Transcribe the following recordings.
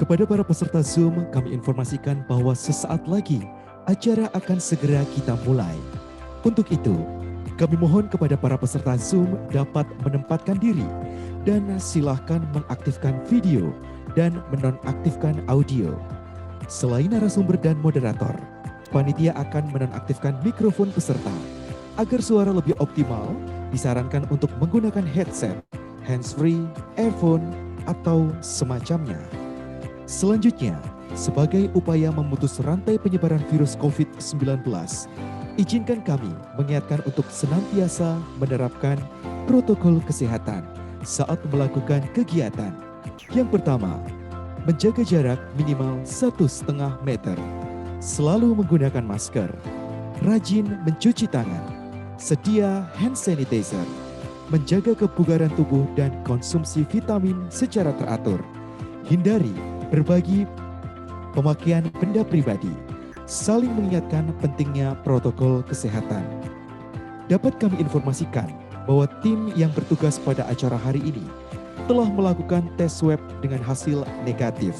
Kepada para peserta Zoom, kami informasikan bahwa sesaat lagi acara akan segera kita mulai. Untuk itu, kami mohon kepada para peserta Zoom dapat menempatkan diri dan silahkan mengaktifkan video dan menonaktifkan audio. Selain narasumber dan moderator, panitia akan menonaktifkan mikrofon peserta. Agar suara lebih optimal, disarankan untuk menggunakan headset, handsfree, earphone, atau semacamnya. Selanjutnya, sebagai upaya memutus rantai penyebaran virus COVID-19, izinkan kami mengingatkan untuk senantiasa menerapkan protokol kesehatan saat melakukan kegiatan. Yang pertama, menjaga jarak minimal 1,5 meter, selalu menggunakan masker, rajin mencuci tangan, sedia hand sanitizer, menjaga kebugaran tubuh dan konsumsi vitamin secara teratur, hindari berbagi pemakaian benda pribadi, saling mengingatkan pentingnya protokol kesehatan. Dapat kami informasikan bahwa tim yang bertugas pada acara hari ini telah melakukan tes swab dengan hasil negatif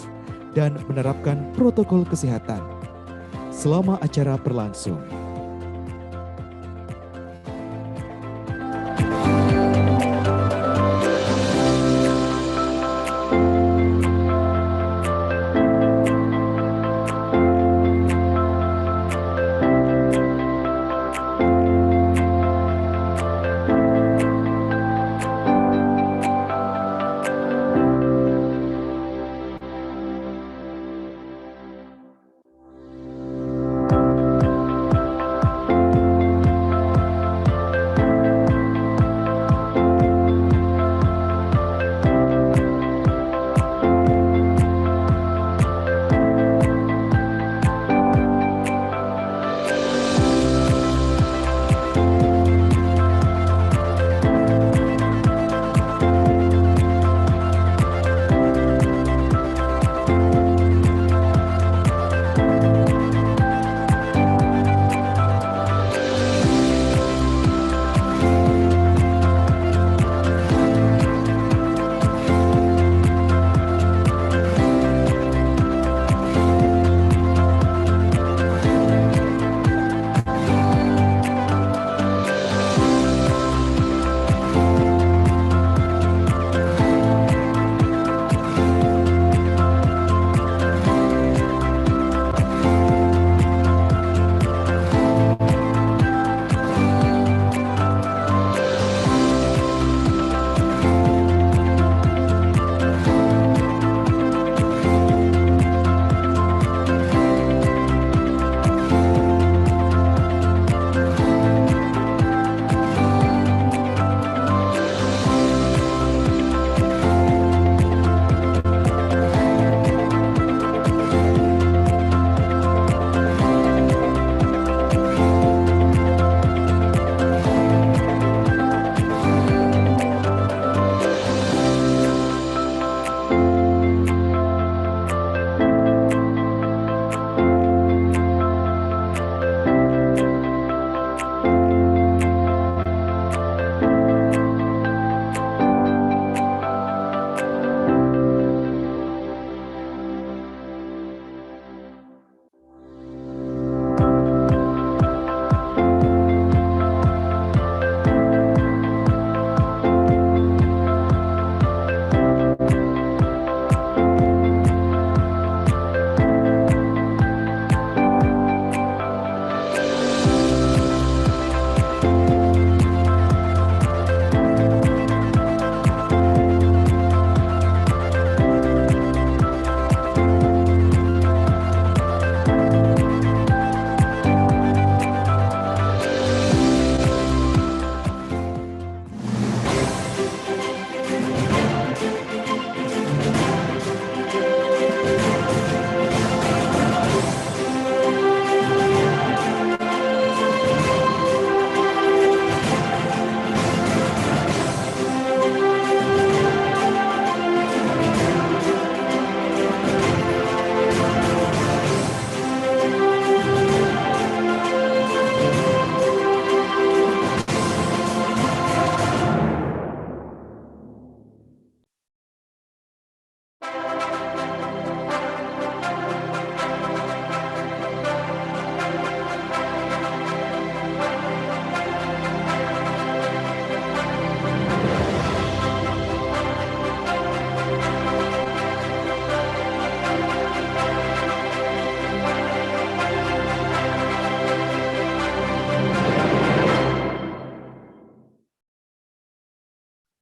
dan menerapkan protokol kesehatan selama acara berlangsung.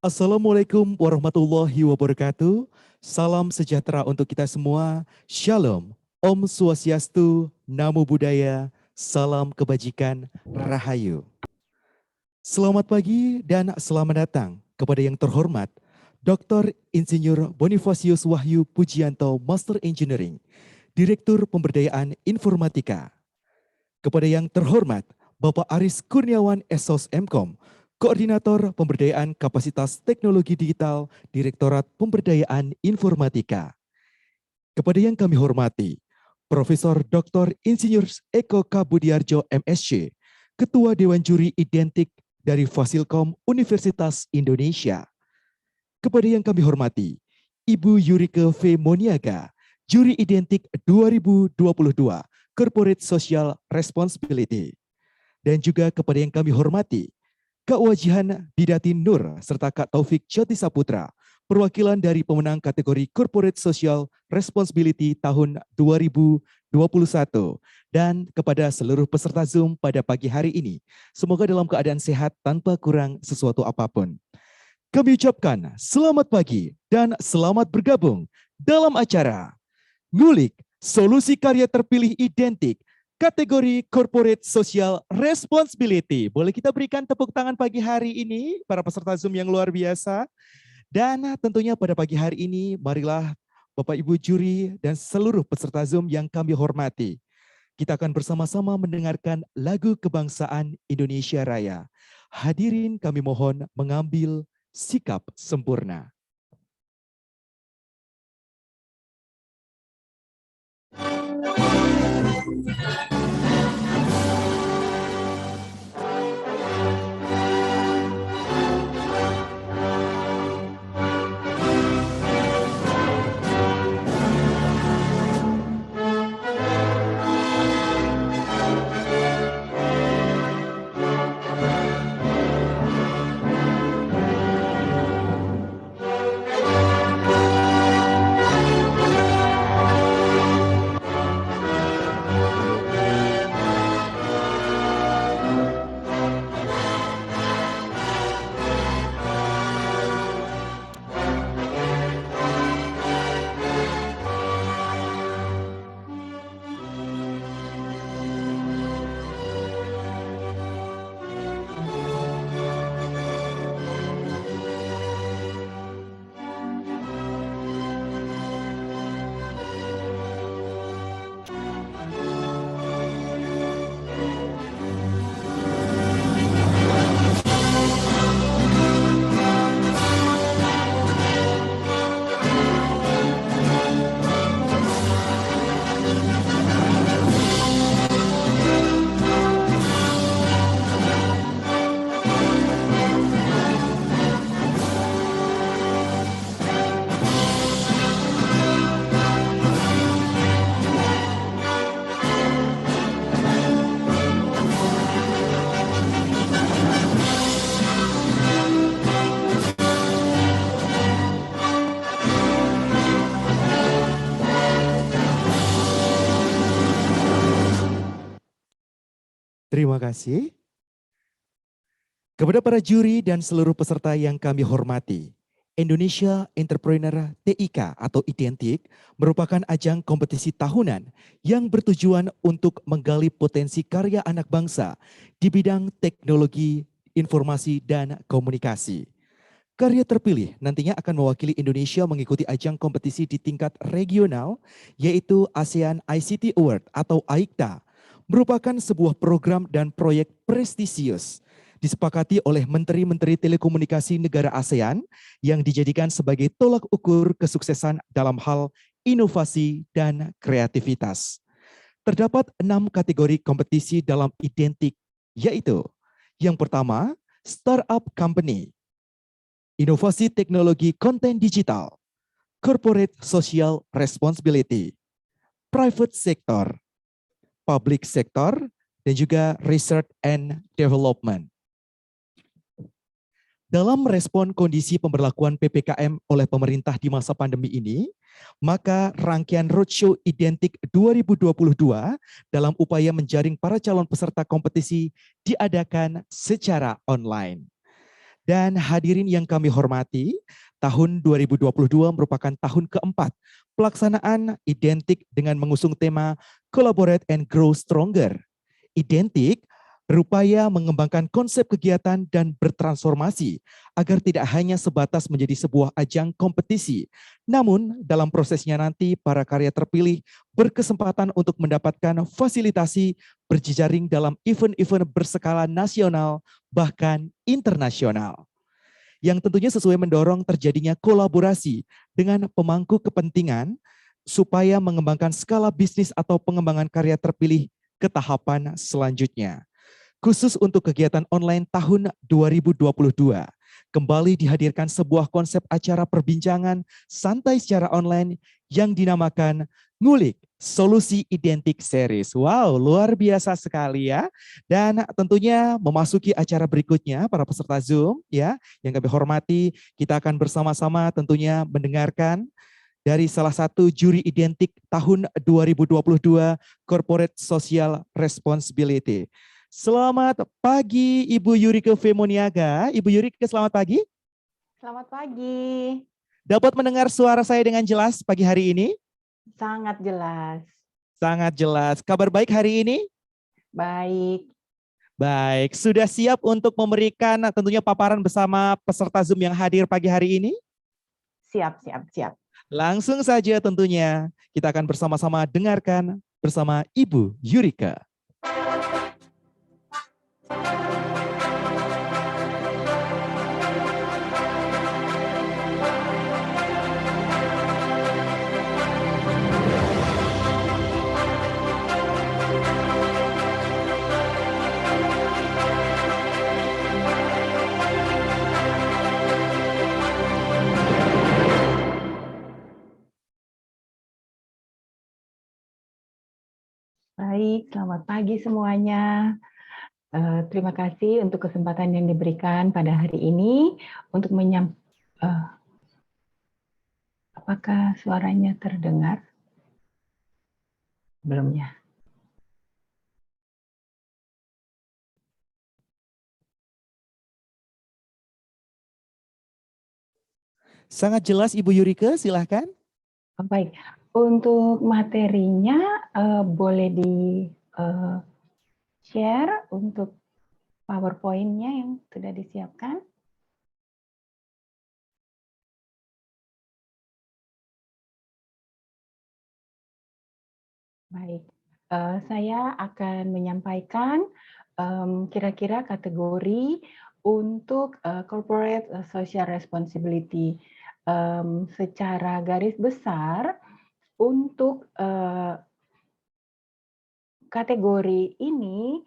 Assalamualaikum warahmatullahi wabarakatuh. Salam sejahtera untuk kita semua. Shalom. Om Swastiastu, Namo Buddhaya, salam kebajikan, Rahayu. Selamat pagi dan selamat datang kepada yang terhormat Dr. Insinyur Bonifacius Wahyu Pujianto, Master Engineering, Direktur Pemberdayaan Informatika. Kepada yang terhormat Bapak Aris Kurniawan SOS Mkom, Koordinator Pemberdayaan Kapasitas Teknologi Digital, Direktorat Pemberdayaan Informatika. Kepada yang kami hormati, Profesor Dr. Insinyur Eko K. Budiarjo MSc, Ketua Dewan Juri Identik dari Fasilkom Universitas Indonesia. Kepada yang kami hormati, Ibu Yurike V. Moniaga, Juri Identik 2022, Corporate Social Responsibility. Dan juga kepada yang kami hormati, Kak Wajihan Bidatin Nur, serta Kak Taufik Jati Saputra, perwakilan dari pemenang kategori Corporate Social Responsibility tahun 2021. Dan kepada seluruh peserta Zoom pada pagi hari ini, semoga dalam keadaan sehat tanpa kurang sesuatu apapun. Kami ucapkan selamat pagi dan selamat bergabung dalam acara Ngulik Solusi Karya Terpilih Identik kategori Corporate Social Responsibility. Boleh kita berikan tepuk tangan pagi hari ini para peserta Zoom yang luar biasa. Dan tentunya pada pagi hari ini marilah Bapak Ibu juri dan seluruh peserta Zoom yang kami hormati. Kita akan bersama-sama mendengarkan lagu kebangsaan Indonesia Raya. Hadirin kami mohon mengambil sikap sempurna. Terima kasih. Kepada para juri dan seluruh peserta yang kami hormati, Indonesia Entrepreneur TIK atau Identik merupakan ajang kompetisi tahunan yang bertujuan untuk menggali potensi karya anak bangsa di bidang teknologi, informasi, dan komunikasi. Karya terpilih nantinya akan mewakili Indonesia mengikuti ajang kompetisi di tingkat regional, yaitu ASEAN ICT Award atau AICTA, merupakan sebuah program dan proyek prestisius disepakati oleh Menteri-Menteri Telekomunikasi negara ASEAN yang dijadikan sebagai tolak ukur kesuksesan dalam hal inovasi dan kreativitas. Terdapat 6 kategori kompetisi dalam Identik, yaitu yang pertama, Startup Company, Inovasi Teknologi Konten Digital, Corporate Social Responsibility, Private Sector, Public Sector, dan juga Research and Development. Dalam merespon kondisi pemberlakuan PPKM oleh pemerintah di masa pandemi ini, maka rangkaian Roadshow Identik 2022 dalam upaya menjaring para calon peserta kompetisi diadakan secara online. Dan hadirin yang kami hormati, tahun 2022 merupakan tahun keempat pelaksanaan Identik dengan mengusung tema Collaborate and Grow Stronger. Identik berupaya mengembangkan konsep kegiatan dan bertransformasi agar tidak hanya sebatas menjadi sebuah ajang kompetisi. Namun dalam prosesnya nanti para karya terpilih berkesempatan untuk mendapatkan fasilitasi berjejaring dalam event-event berskala nasional bahkan internasional, yang tentunya sesuai mendorong terjadinya kolaborasi dengan pemangku kepentingan supaya mengembangkan skala bisnis atau pengembangan karya terpilih ke tahapan selanjutnya. Khusus untuk kegiatan online tahun 2022, kembali dihadirkan sebuah konsep acara perbincangan santai secara online yang dinamakan Ngulik Solusi Identik Series. Wow, luar biasa sekali ya. Dan tentunya memasuki acara berikutnya para peserta Zoom ya, yang kami hormati, kita akan bersama-sama tentunya mendengarkan dari salah satu juri identik tahun 2022 Corporate Social Responsibility. Selamat pagi Ibu Yurike Femoniaga. Ibu Yurike, selamat pagi. Selamat pagi. Dapat mendengar suara saya dengan jelas pagi hari ini? Sangat jelas. Sangat jelas. Kabar baik hari ini? Baik. Baik, sudah siap untuk memberikan tentunya paparan bersama peserta Zoom yang hadir pagi hari ini? Siap, siap, siap. Langsung saja tentunya kita akan bersama-sama dengarkan bersama Ibu Yurike. Baik, selamat pagi semuanya. Terima kasih untuk kesempatan yang diberikan pada hari ini untuk apakah suaranya terdengar? Belum ya? Sangat jelas Ibu Yurike, silahkan. Baik, untuk materinya boleh di-share untuk PowerPoint-nya yang sudah disiapkan. Baik, saya akan menyampaikan kira-kira kategori untuk corporate social responsibility. Secara garis besar, untuk kategori ini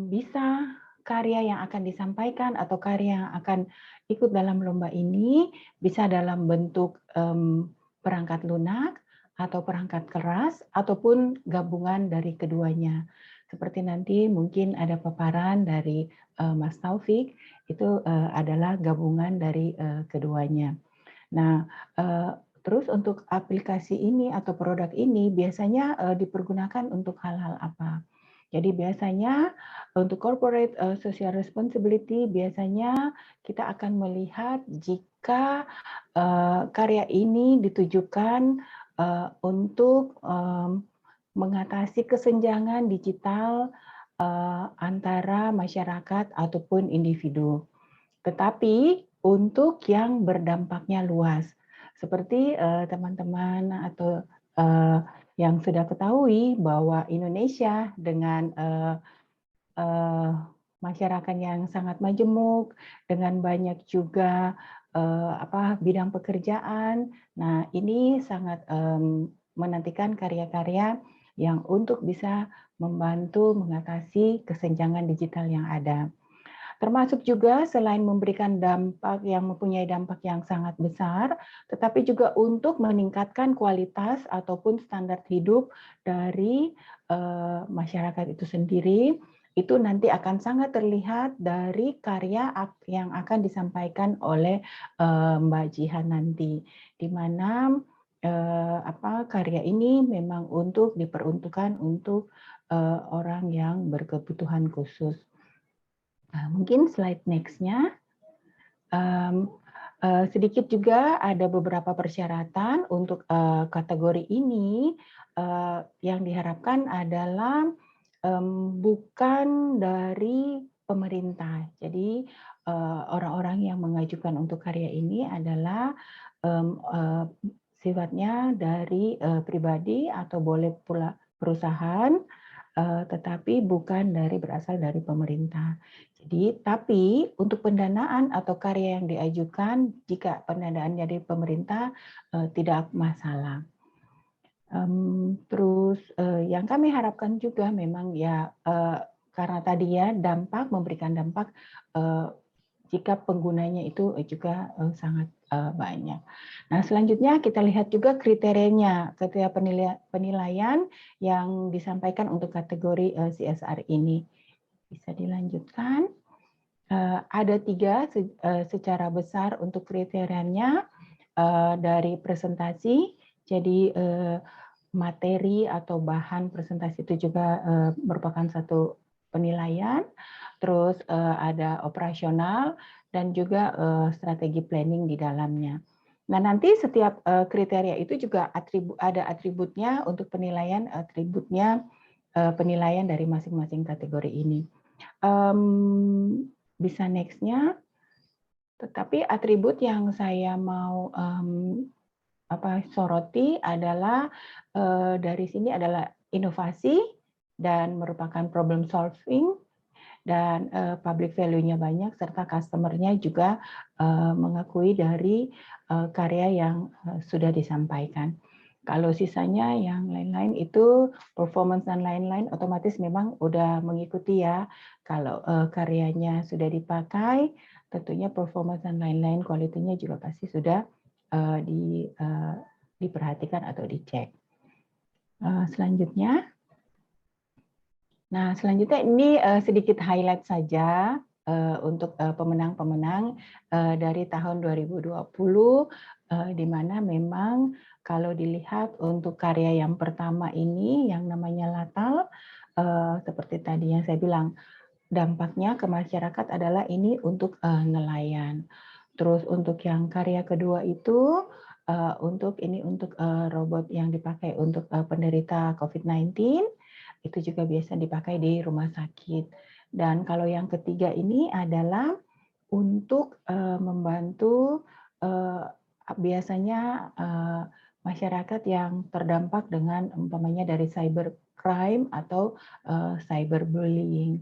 bisa karya yang akan disampaikan atau karya yang akan ikut dalam lomba ini bisa dalam bentuk perangkat lunak atau perangkat keras ataupun gabungan dari keduanya. Seperti nanti mungkin ada paparan dari Mas Taufik, itu adalah gabungan dari keduanya. Nah, terus untuk aplikasi ini atau produk ini biasanya dipergunakan untuk hal-hal apa? Jadi biasanya untuk corporate social responsibility biasanya kita akan melihat jika karya ini ditujukan untuk mengatasi kesenjangan digital antara masyarakat ataupun individu. Tetapi untuk yang berdampaknya luas, seperti teman-teman atau yang sudah ketahui bahwa Indonesia dengan masyarakat yang sangat majemuk, dengan banyak juga bidang pekerjaan. Nah, ini sangat menantikan karya-karya yang untuk bisa membantu mengatasi kesenjangan digital yang ada. Termasuk juga selain memberikan dampak yang mempunyai dampak yang sangat besar, tetapi juga untuk meningkatkan kualitas ataupun standar hidup dari masyarakat itu sendiri, itu nanti akan sangat terlihat dari karya yang akan disampaikan oleh Mbak Jihan nanti, di mana karya ini memang untuk diperuntukkan untuk orang yang berkebutuhan khusus. Nah, mungkin slide next-nya. Sedikit juga ada beberapa persyaratan untuk kategori ini. Yang diharapkan adalah bukan dari pemerintah. Jadi orang-orang yang mengajukan untuk karya ini adalah sifatnya dari pribadi atau boleh pula perusahaan, tetapi bukan berasal dari pemerintah. Jadi, tapi untuk pendanaan atau karya yang diajukan, jika pendanaan dari pemerintah tidak masalah. Terus yang kami harapkan juga memang ya karena tadi ya memberikan dampak jika penggunanya itu juga sangat banyak. Nah, selanjutnya kita lihat juga kriterianya, kriteria penilaian yang disampaikan untuk kategori CSR ini. Bisa dilanjutkan. Ada 3 secara besar untuk kriterianya dari presentasi. Jadi materi atau bahan presentasi itu juga merupakan satu penilaian. Terus ada operasional dan juga strategi planning di dalamnya. Nah, nanti setiap kriteria itu juga ada atributnya untuk penilaian penilaian dari masing-masing kategori ini. Bisa next-nya. Tetapi atribut yang saya mau soroti adalah dari sini adalah inovasi dan merupakan problem solving dan public value-nya banyak serta customer-nya juga mengakui dari karya yang sudah disampaikan. Kalau sisanya yang lain-lain itu performance dan lain-lain otomatis memang udah mengikuti ya. Kalau karyanya sudah dipakai, tentunya performance dan lain-lain kualitinya juga pasti sudah diperhatikan atau dicek. Selanjutnya. Nah, selanjutnya ini sedikit highlight saja untuk pemenang-pemenang dari tahun 2020, di mana memang kalau dilihat untuk karya yang pertama ini yang namanya Latal, seperti tadi yang saya bilang, dampaknya ke masyarakat adalah ini untuk nelayan. Terus untuk yang karya kedua itu untuk robot yang dipakai untuk penderita COVID-19, itu juga biasa dipakai di rumah sakit. Dan kalau yang ketiga ini adalah untuk membantu biasanya masyarakat yang terdampak dengan umpamanya dari cybercrime atau cyberbullying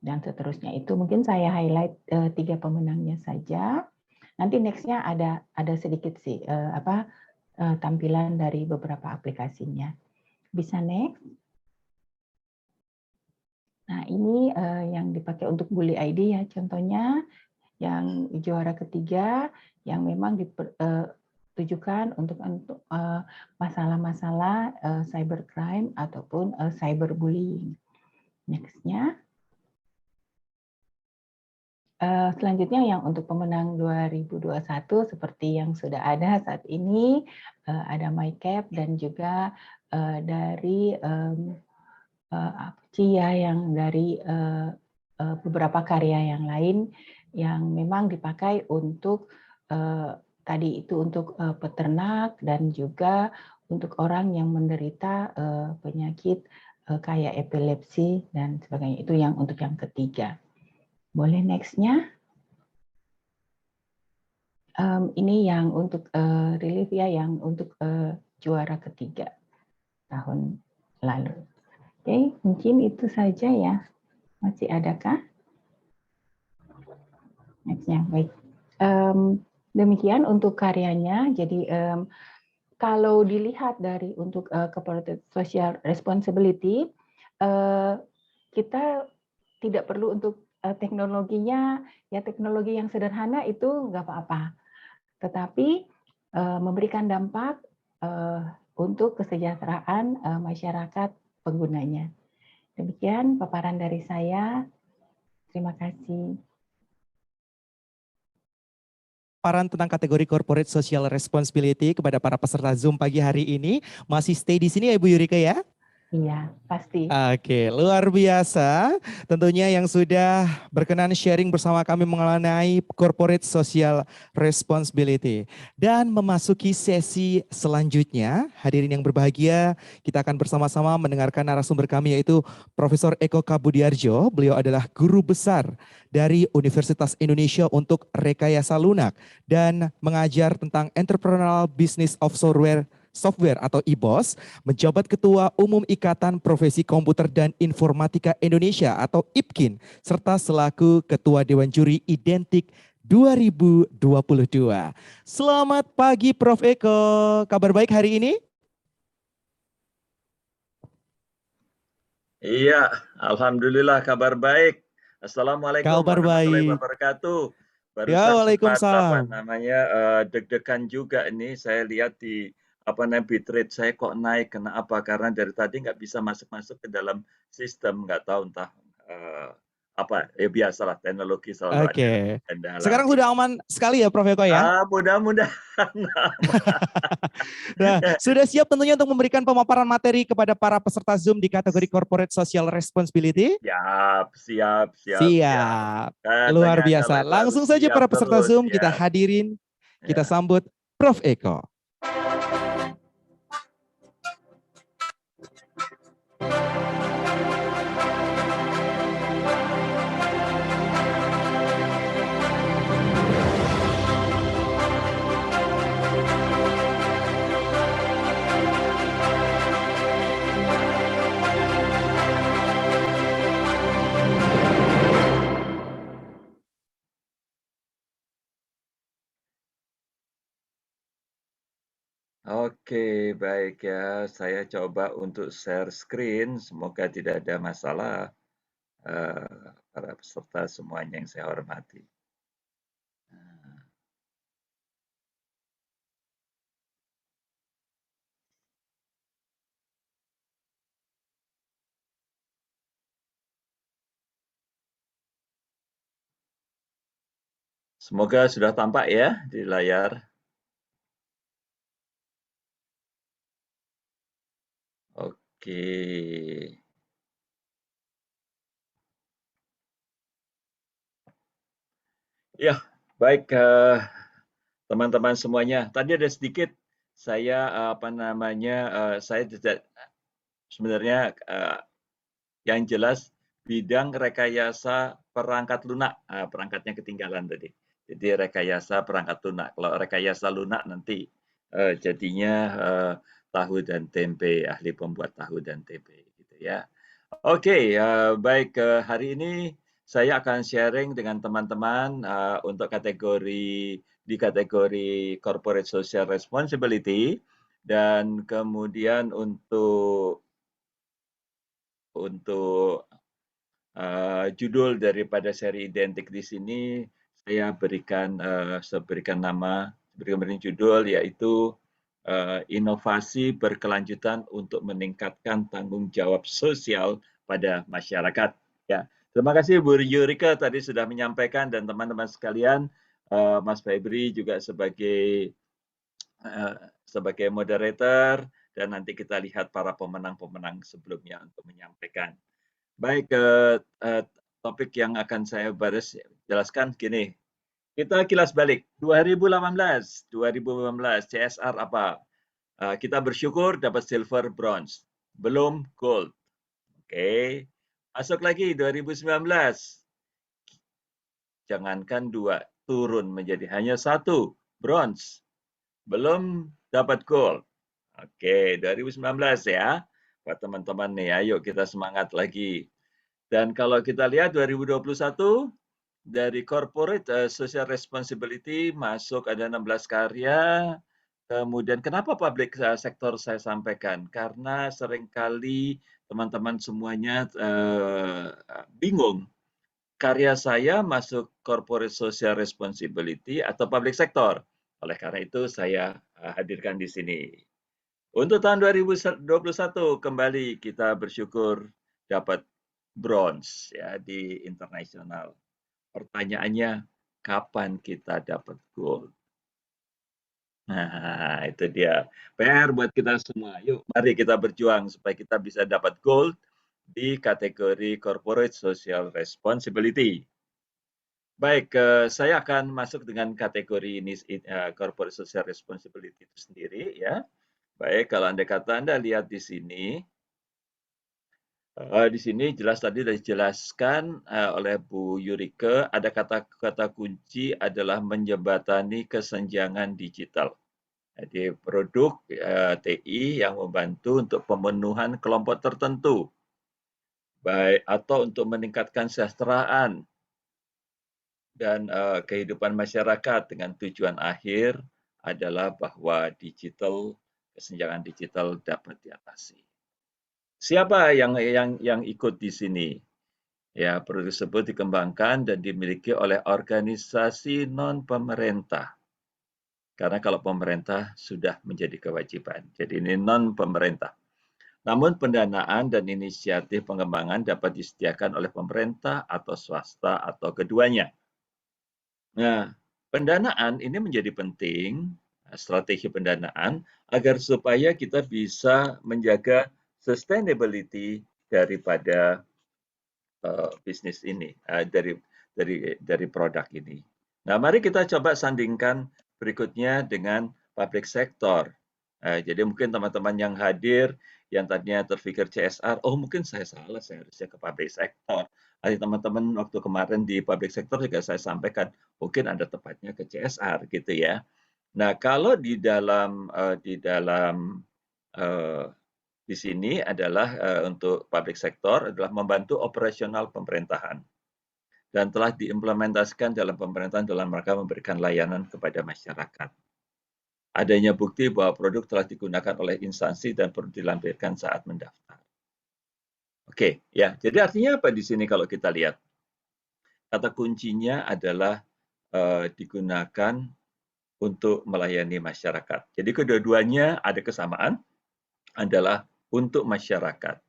dan seterusnya. Itu mungkin saya highlight 3 pemenangnya saja. Nanti next-nya ada sedikit sih tampilan dari beberapa aplikasinya. Bisa next. Nah, ini yang dipakai untuk Bully ID ya, contohnya yang juara ketiga yang memang ditujukan untuk masalah-masalah cybercrime ataupun cyberbullying. Next-nya. Selanjutnya yang untuk pemenang 2021 seperti yang sudah ada saat ini, ada MyCap dan juga dari Cia yang dari beberapa karya yang lain yang memang dipakai untuk tadi itu untuk peternak dan juga untuk orang yang menderita penyakit kayak epilepsi dan sebagainya. Itu yang untuk yang ketiga. Boleh next-nya. Ini yang untuk relief ya, yang untuk juara ketiga tahun lalu. Oke, mungkin itu saja ya. Masih adakah? Next-nya, baik. Demikian untuk karyanya. Jadi kalau dilihat dari untuk corporate social responsibility, kita tidak perlu untuk teknologinya, ya teknologi yang sederhana itu nggak apa-apa. Tetapi memberikan dampak untuk kesejahteraan masyarakat penggunanya. Demikian paparan dari saya. Terima kasih. Paparan tentang kategori corporate social responsibility kepada para peserta Zoom pagi hari ini. Masih stay di sini ya Ibu Yurika ya? Iya, pasti. Oke, luar biasa. Tentunya yang sudah berkenan sharing bersama kami mengenai corporate social responsibility. Dan memasuki sesi selanjutnya, hadirin yang berbahagia, kita akan bersama-sama mendengarkan narasumber kami yaitu Profesor Eko Kabudiarjo. Beliau adalah guru besar dari Universitas Indonesia untuk Rekayasa Lunak dan mengajar tentang Entrepreneurial Business of Software atau IBOS, menjabat Ketua Umum Ikatan Profesi Komputer dan Informatika Indonesia atau IPKIN, serta selaku Ketua Dewan Juri Identik 2022. Selamat pagi Prof. Eko, kabar baik hari ini? Iya, alhamdulillah kabar baik. Assalamualaikum Kabar warahmatullahi baik. wabarakatuh. Ya, Barusan sempat Waalaikumsalam. deg-degan juga ini. Saya lihat di bitrate saya kok naik. Kenapa? Karena dari tadi nggak bisa masuk-masuk ke dalam sistem. Nggak tahu entah eh, apa. Ya biasalah teknologi selalu ada Oke. kendala. Sekarang sudah aman sekali ya Prof. Eko ya? Mudah-mudahan. Nah, sudah siap tentunya untuk memberikan pemaparan materi kepada para peserta Zoom di kategori Corporate Social Responsibility? Siap, siap, siap, siap. Siap. Luar Katanya biasa. kalau selalu Langsung saja siap para peserta terus, Zoom kita siap. hadirin, kita Ya. sambut Prof. Eko. Oke, baik ya. Saya coba untuk share screen. Semoga tidak ada masalah, para peserta semuanya yang saya hormati. Semoga sudah tampak ya di layar. Oke. Ya, baik, teman-teman semuanya. Tadi ada sedikit saya, saya tidak sebenarnya, yang jelas bidang rekayasa perangkat lunak, perangkatnya ketinggalan tadi. Jadi rekayasa perangkat lunak. Kalau rekayasa lunak nanti jadinya tahu dan tempe, ahli pembuat tahu dan tempe gitu ya. Oke, baik, hari ini saya akan sharing dengan teman-teman untuk di kategori Corporate Social Responsibility dan kemudian untuk judul daripada seri identik di sini saya berikan judul yaitu inovasi berkelanjutan untuk meningkatkan tanggung jawab sosial pada masyarakat. Ya, terima kasih Bu Yurika tadi sudah menyampaikan dan teman-teman sekalian, Mas Febri juga sebagai moderator dan nanti kita lihat para pemenang-pemenang sebelumnya untuk menyampaikan. Baik, topik yang akan saya jelaskan gini. Kita kilas balik. 2018 CSR apa? Kita bersyukur dapat silver, bronze. Belum gold. Oke. Masuk lagi 2019. Jangankan 2, turun menjadi hanya 1, bronze. Belum dapat gold. Oke, 2019 ya. Buat teman-teman nih, ayo kita semangat lagi. Dan kalau kita lihat 2021 dari corporate social responsibility masuk ada 16 karya. Kemudian kenapa public sector saya sampaikan? Karena seringkali teman-teman semuanya bingung. Karya saya masuk corporate social responsibility atau public sector. Oleh karena itu saya hadirkan di sini. Untuk tahun 2021 kembali kita bersyukur dapat bronze ya di internasional. Pertanyaannya kapan kita dapat gold? Nah, itu dia. PR buat kita semua. Yuk, mari kita berjuang supaya kita bisa dapat gold di kategori Corporate Social Responsibility. Baik, saya akan masuk dengan kategori ini, Corporate Social Responsibility itu sendiri ya. Baik, kalau Anda lihat di sini, di sini jelas tadi sudah dijelaskan oleh Bu Yurike, ada kata-kata kunci adalah menjembatani kesenjangan digital. Jadi produk TI yang membantu untuk pemenuhan kelompok tertentu, baik atau untuk meningkatkan kesejahteraan dan kehidupan masyarakat dengan tujuan akhir adalah bahwa kesenjangan digital dapat diatasi. Siapa yang ikut di sini? Ya, produk tersebut dikembangkan dan dimiliki oleh organisasi non-pemerintah. Karena kalau pemerintah sudah menjadi kewajiban. Jadi ini non-pemerintah. Namun pendanaan dan inisiatif pengembangan dapat disediakan oleh pemerintah atau swasta atau keduanya. Nah, pendanaan ini menjadi penting, strategi pendanaan, agar supaya kita bisa menjaga sustainability daripada bisnis ini, dari produk ini. Nah, mari kita coba sandingkan berikutnya dengan public sector. Jadi mungkin teman-teman yang hadir, yang tadinya terpikir CSR, oh mungkin saya salah, saya harusnya ke public sector. Nanti teman-teman waktu kemarin di public sector juga saya sampaikan, mungkin ada tepatnya ke CSR gitu ya. Nah, kalau eh, di sini adalah untuk public sector adalah membantu operasional pemerintahan dan telah diimplementasikan dalam pemerintahan dalam rangka memberikan layanan kepada masyarakat. Adanya bukti bahwa produk telah digunakan oleh instansi dan perlu dilampirkan saat mendaftar. Oke, ya. Jadi artinya apa di sini kalau kita lihat? Kata kuncinya adalah digunakan untuk melayani masyarakat. Jadi kedua-duanya ada kesamaan, adalah untuk masyarakat.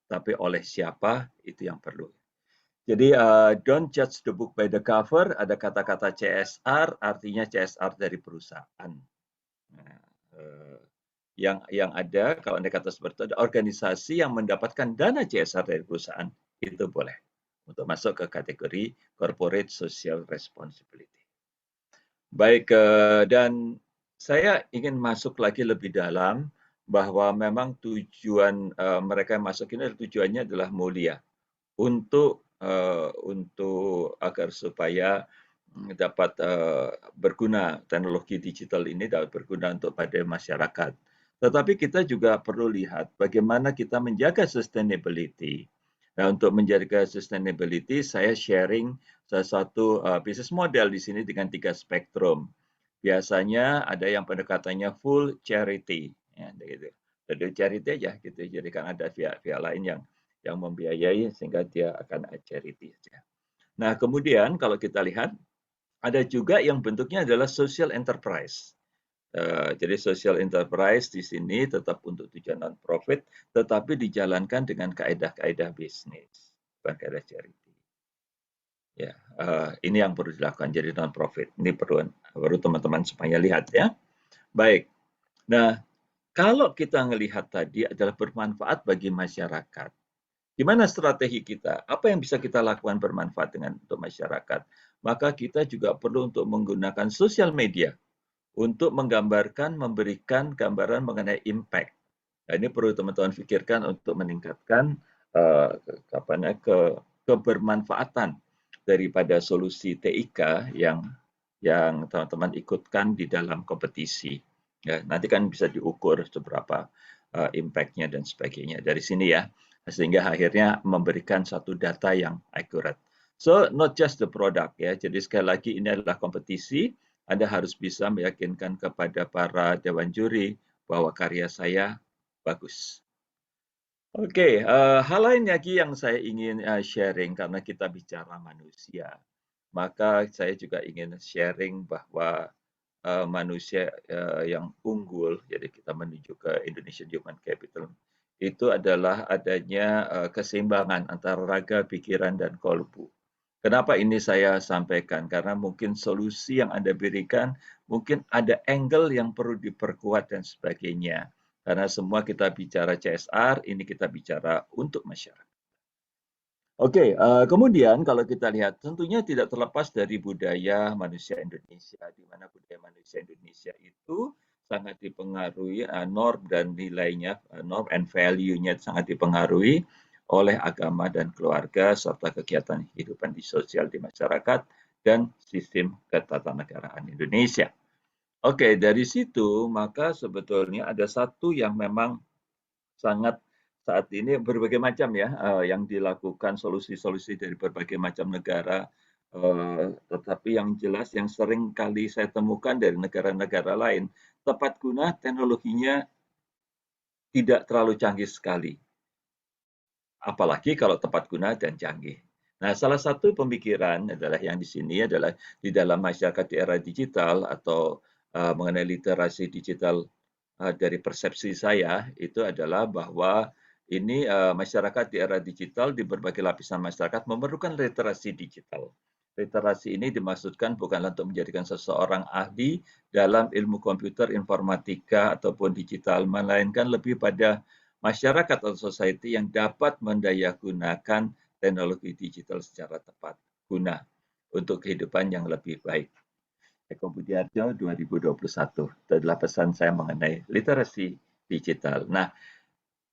Tapi oleh siapa itu yang perlu. Jadi don't judge the book by the cover. Ada kata-kata CSR, artinya CSR dari perusahaan. Nah, yang ada kalau Anda kata seperti itu, ada organisasi yang mendapatkan dana CSR dari perusahaan, itu boleh untuk masuk ke kategori corporate social responsibility. Baik, dan saya ingin masuk lagi lebih dalam bahwa memang tujuan mereka yang masuk ini tujuannya adalah mulia untuk agar supaya dapat berguna, teknologi digital ini dapat berguna untuk pada masyarakat. Tetapi kita juga perlu lihat bagaimana kita menjaga sustainability. Nah, untuk menjaga sustainability, saya sharing salah satu bisnis model di sini dengan 3 spektrum. Biasanya ada yang pendekatannya full charity, ya, gitu. Jadi charity aja gitu. Jadi kan ada pihak-pihak lain yang membiayai sehingga dia akan charity saja. Nah, kemudian kalau kita lihat ada juga yang bentuknya adalah social enterprise. Jadi social enterprise di sini tetap untuk tujuan non-profit, tetapi dijalankan dengan kaedah-kaedah bisnis, bukan kaedah charity. Ya, ini yang perlu dilakukan jadi non-profit. Ini perlu teman-teman supaya lihat ya. Baik. Nah, kalau kita melihat tadi adalah bermanfaat bagi masyarakat. Gimana strategi kita? Apa yang bisa kita lakukan bermanfaat untuk masyarakat? Maka kita juga perlu untuk menggunakan sosial media untuk memberikan gambaran mengenai impact. Nah, ini perlu teman-teman pikirkan untuk meningkatkan kebermanfaatan daripada solusi TIK yang teman-teman ikutkan di dalam kompetisi. Ya, nanti kan bisa diukur seberapa impact-nya dan sebagainya dari sini ya, sehingga akhirnya memberikan satu data yang akurat. So not just the product ya. Jadi sekali lagi ini adalah kompetisi. Anda harus bisa meyakinkan kepada para dewan juri bahwa karya saya bagus. Oke, hal lain lagi yang saya ingin sharing karena kita bicara manusia, maka saya juga ingin sharing bahwa manusia yang unggul, jadi kita menuju ke Indonesian Human Capital, itu adalah adanya keseimbangan antara raga, pikiran, dan kolbu. Kenapa ini saya sampaikan? Karena mungkin solusi yang Anda berikan, mungkin ada angle yang perlu diperkuat dan sebagainya. Karena semua kita bicara CSR, ini kita bicara untuk masyarakat. Oke, kemudian kalau kita lihat tentunya tidak terlepas dari budaya manusia Indonesia, di mana budaya manusia Indonesia itu sangat dipengaruhi norm dan nilainya, norm and value-nya sangat dipengaruhi oleh agama dan keluarga serta kegiatan kehidupan di sosial di masyarakat dan sistem ketatanegaraan Indonesia. Oke, dari situ maka sebetulnya ada satu yang memang sangat saat ini berbagai macam ya yang dilakukan solusi-solusi dari berbagai macam negara, tetapi yang jelas yang sering kali saya temukan dari negara-negara lain, tepat guna teknologinya tidak terlalu canggih sekali, apalagi kalau tepat guna dan canggih. Nah, salah satu pemikiran adalah yang di sini adalah di dalam masyarakat di era digital atau mengenai literasi digital dari persepsi saya itu adalah bahwa ini masyarakat di era digital di berbagai lapisan masyarakat memerlukan literasi digital. Literasi ini dimaksudkan bukanlah untuk menjadikan seseorang ahli dalam ilmu komputer, informatika, ataupun digital, melainkan lebih pada masyarakat atau society yang dapat mendayagunakan teknologi digital secara tepat guna untuk kehidupan yang lebih baik. Eko Budiarjo 2021. Itu adalah pesan saya mengenai literasi digital. Nah,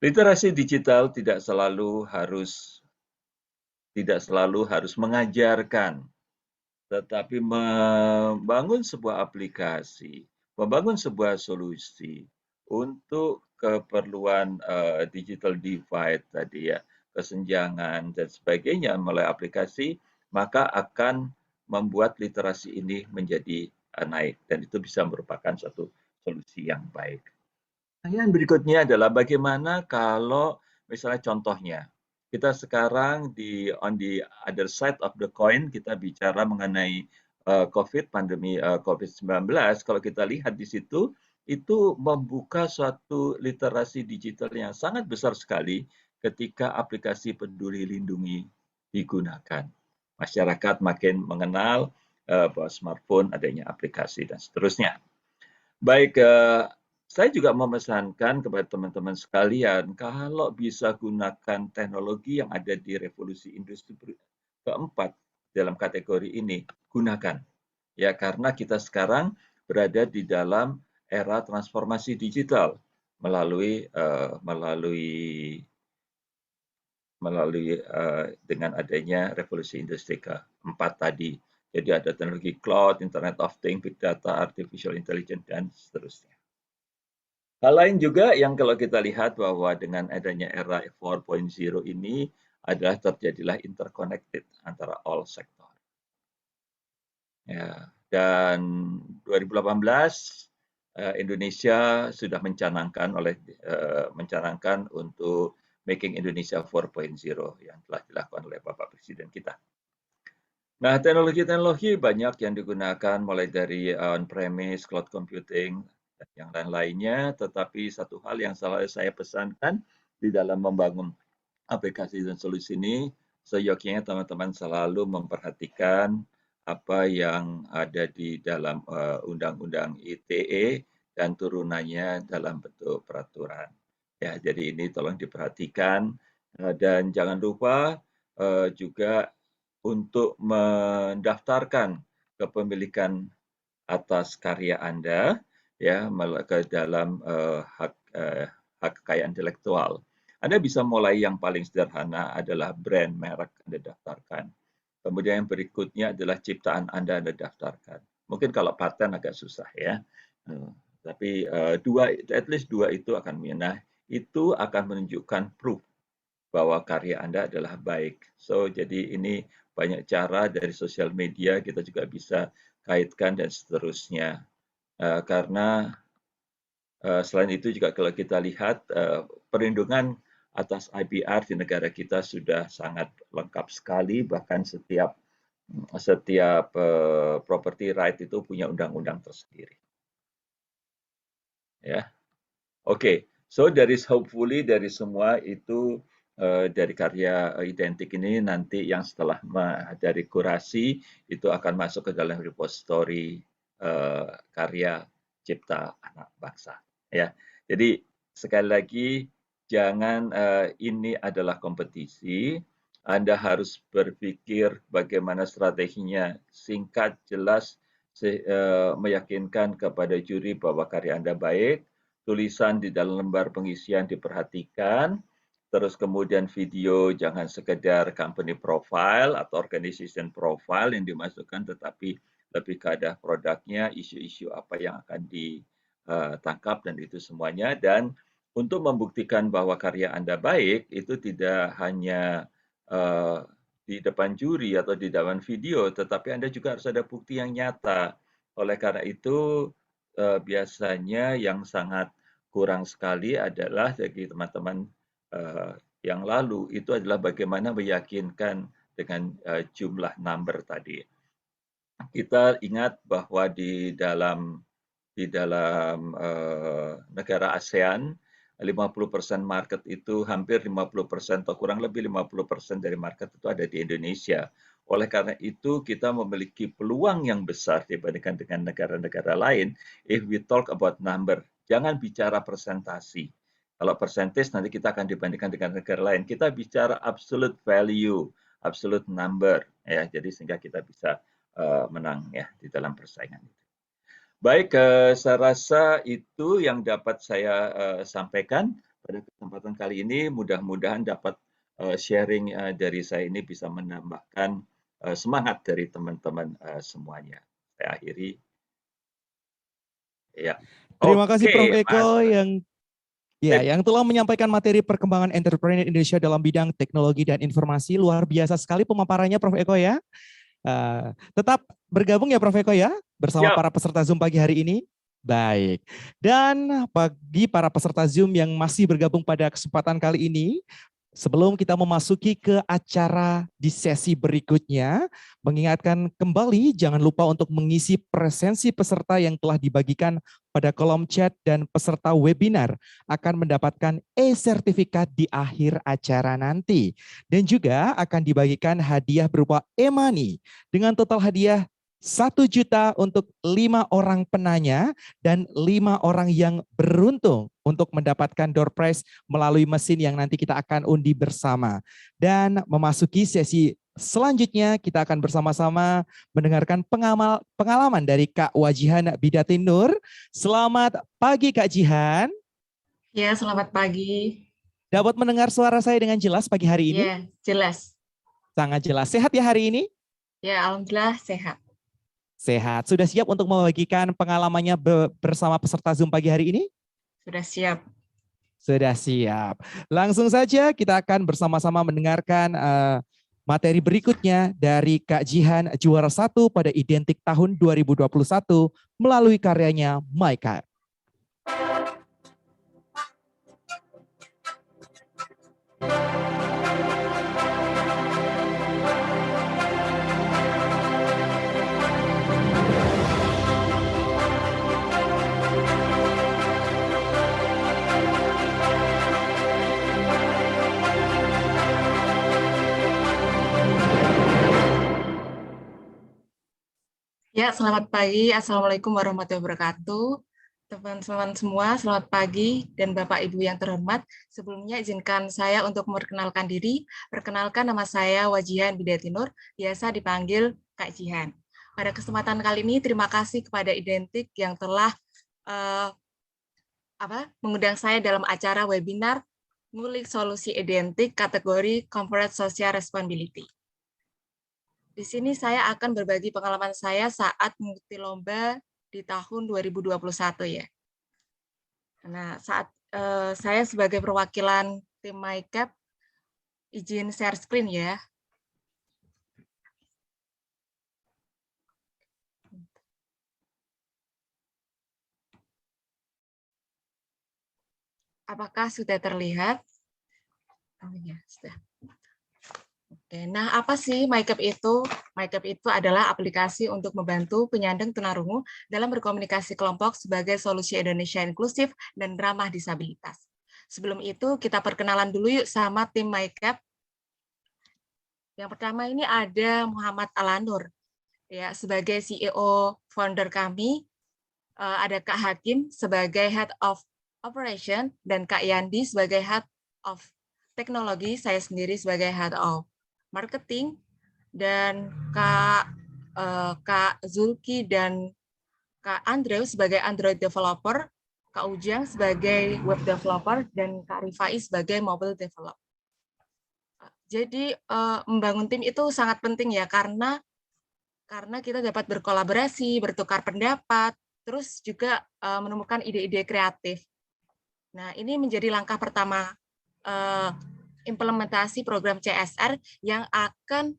literasi digital tidak selalu harus mengajarkan, tetapi membangun sebuah aplikasi, membangun sebuah solusi untuk keperluan digital divide tadi ya, kesenjangan dan sebagainya melalui aplikasi, maka akan membuat literasi ini menjadi naik dan itu bisa merupakan suatu solusi yang baik. Yang berikutnya adalah bagaimana kalau misalnya contohnya kita sekarang on the other side of the coin kita bicara mengenai pandemi COVID-19. Kalau kita lihat di situ itu membuka suatu literasi digital yang sangat besar sekali ketika aplikasi Peduli Lindungi digunakan. Masyarakat makin mengenal bahwa smartphone adanya aplikasi dan seterusnya. Baik, saya juga memesankan kepada teman-teman sekalian, kalau bisa gunakan teknologi yang ada di revolusi industri keempat dalam kategori ini, gunakan. Ya, karena kita sekarang berada di dalam era transformasi digital melalui dengan adanya revolusi industri keempat tadi. Jadi ada teknologi cloud, Internet of Things, Big Data, Artificial Intelligence, dan seterusnya. Hal lain juga yang kalau kita lihat bahwa dengan adanya era 4.0 ini adalah terjadilah interconnected antara all sektor. Ya, dan 2018 Indonesia sudah mencanangkan untuk Making Indonesia 4.0 yang telah dilakukan oleh Bapak Presiden kita. Nah, teknologi-teknologi banyak yang digunakan mulai dari on-premise, cloud computing, dan yang lain-lainnya, tetapi satu hal yang selalu saya pesankan di dalam membangun aplikasi dan solusi ini, seyogyanya teman-teman selalu memperhatikan apa yang ada di dalam Undang-Undang ITE dan turunannya dalam bentuk peraturan. Ya, jadi ini tolong diperhatikan dan jangan lupa juga untuk mendaftarkan kepemilikan atas karya Anda ya ke dalam hak kekayaan intelektual. Anda bisa mulai yang paling sederhana adalah brand merek Anda daftarkan. Kemudian yang berikutnya adalah ciptaan Anda daftarkan. Mungkin kalau paten agak susah ya. Tapi at least dua itu akan itu akan menunjukkan proof bahwa karya Anda adalah baik. So, jadi ini banyak cara dari sosial media kita juga bisa kaitkan dan seterusnya. Karena selain itu juga kalau kita lihat perlindungan atas IPR di negara kita sudah sangat lengkap sekali, bahkan setiap property right itu punya undang-undang tersendiri. Ya, oke. So hopefully dari semua itu dari karya identik ini nanti yang setelah dari kurasi itu akan masuk ke dalam repository karya cipta anak bangsa. Ya, jadi sekali lagi jangan ini adalah kompetisi. Anda harus berpikir bagaimana strateginya singkat, jelas, meyakinkan kepada juri bahwa karya Anda baik, tulisan di dalam lembar pengisian diperhatikan, terus kemudian video jangan sekedar company profile atau organization profile yang dimasukkan, tetapi lebih kepada produknya, isu-isu apa yang akan ditangkap dan itu semuanya. Dan untuk membuktikan bahwa karya Anda baik, itu tidak hanya di depan juri atau di depan video, tetapi Anda juga harus ada bukti yang nyata. Oleh karena itu, biasanya yang sangat kurang sekali adalah bagi teman-teman yang lalu, itu adalah bagaimana meyakinkan dengan jumlah number tadi. Kita ingat bahwa di dalam negara ASEAN, 50% market itu hampir 50% atau kurang lebih 50% dari market itu ada di Indonesia. Oleh karena itu kita memiliki peluang yang besar dibandingkan dengan negara-negara lain if we talk about number. Jangan bicara persentasi. Kalau percentage nanti kita akan dibandingkan dengan negara lain. Kita bicara absolute value, absolute number ya. Jadi sehingga kita bisa menang ya di dalam persaingan itu. Baik, saya rasa itu yang dapat saya sampaikan pada kesempatan kali ini. Mudah-mudahan dapat sharing dari saya ini bisa menambahkan semangat dari teman-teman semuanya. Saya akhiri. Ya. Terima kasih Prof. Oke, Eko Mas. yang telah menyampaikan materi perkembangan entrepreneur Indonesia dalam bidang teknologi dan informasi. Luar biasa sekali pemaparannya Prof. Eko ya. Tetap bergabung ya Prof. Eko ya bersama para peserta Zoom pagi hari ini. Baik. Dan bagi para peserta Zoom yang masih bergabung pada kesempatan kali ini, sebelum kita memasuki ke acara di sesi berikutnya, mengingatkan kembali jangan lupa untuk mengisi presensi peserta yang telah dibagikan pada kolom chat dan peserta webinar akan mendapatkan e-sertifikat di akhir acara nanti. Dan juga akan dibagikan hadiah berupa e-money dengan total hadiah 1 juta untuk 5 orang penanya dan 5 orang yang beruntung untuk mendapatkan door prize melalui mesin yang nanti kita akan undi bersama. Dan memasuki sesi selanjutnya kita akan bersama-sama mendengarkan pengalaman dari Kak Wajihan Bidatin Nur. Selamat pagi Kak Jihan. Ya, selamat pagi. Dapat mendengar suara saya dengan jelas pagi hari ini? Ya, jelas. Sangat jelas. Sehat ya hari ini? Ya, alhamdulillah sehat. Sehat. Sudah siap untuk membagikan pengalamannya bersama peserta Zoom pagi hari ini? Sudah siap. Sudah siap. Langsung saja kita akan bersama-sama mendengarkan materi berikutnya dari Kak Jihan, juara 1 pada Identik tahun 2021 melalui karyanya MyCard. Ya, selamat pagi. Assalamualaikum warahmatullahi wabarakatuh. Teman-teman semua, selamat pagi. Dan Bapak Ibu yang terhormat, sebelumnya izinkan saya untuk memperkenalkan diri. Perkenalkan nama saya Wajihan Bidatin Nur, biasa dipanggil Kak Jihan. Pada kesempatan kali ini, terima kasih kepada Identik yang telah mengundang saya dalam acara webinar Ngulik Solusi Identik kategori Corporate Social Responsibility. Di sini saya akan berbagi pengalaman saya saat mengikuti lomba di tahun 2021 ya. Nah, saat saya sebagai perwakilan tim MyCap, izin share screen ya. Apakah sudah terlihat? Oh ya, sudah. Oke, nah apa sih MyCap itu? MyCap itu adalah aplikasi untuk membantu penyandang tunarungu dalam berkomunikasi kelompok sebagai solusi Indonesia inklusif dan ramah disabilitas. Sebelum itu kita perkenalan dulu yuk sama tim MyCap. Yang pertama ini ada Muhammad Alanur, ya sebagai CEO founder kami. Ada Kak Hakim sebagai Head of Operation dan Kak Yandi sebagai Head of Teknologi, saya sendiri sebagai Head of Marketing, dan Kak Zulki dan Kak Andrew sebagai Android Developer, Kak Ujang sebagai Web Developer, dan Kak Rifai sebagai Mobile Developer. Jadi membangun tim itu sangat penting ya, karena kita dapat berkolaborasi, bertukar pendapat, terus juga menemukan ide-ide kreatif. Nah, ini menjadi langkah pertama implementasi program CSR yang akan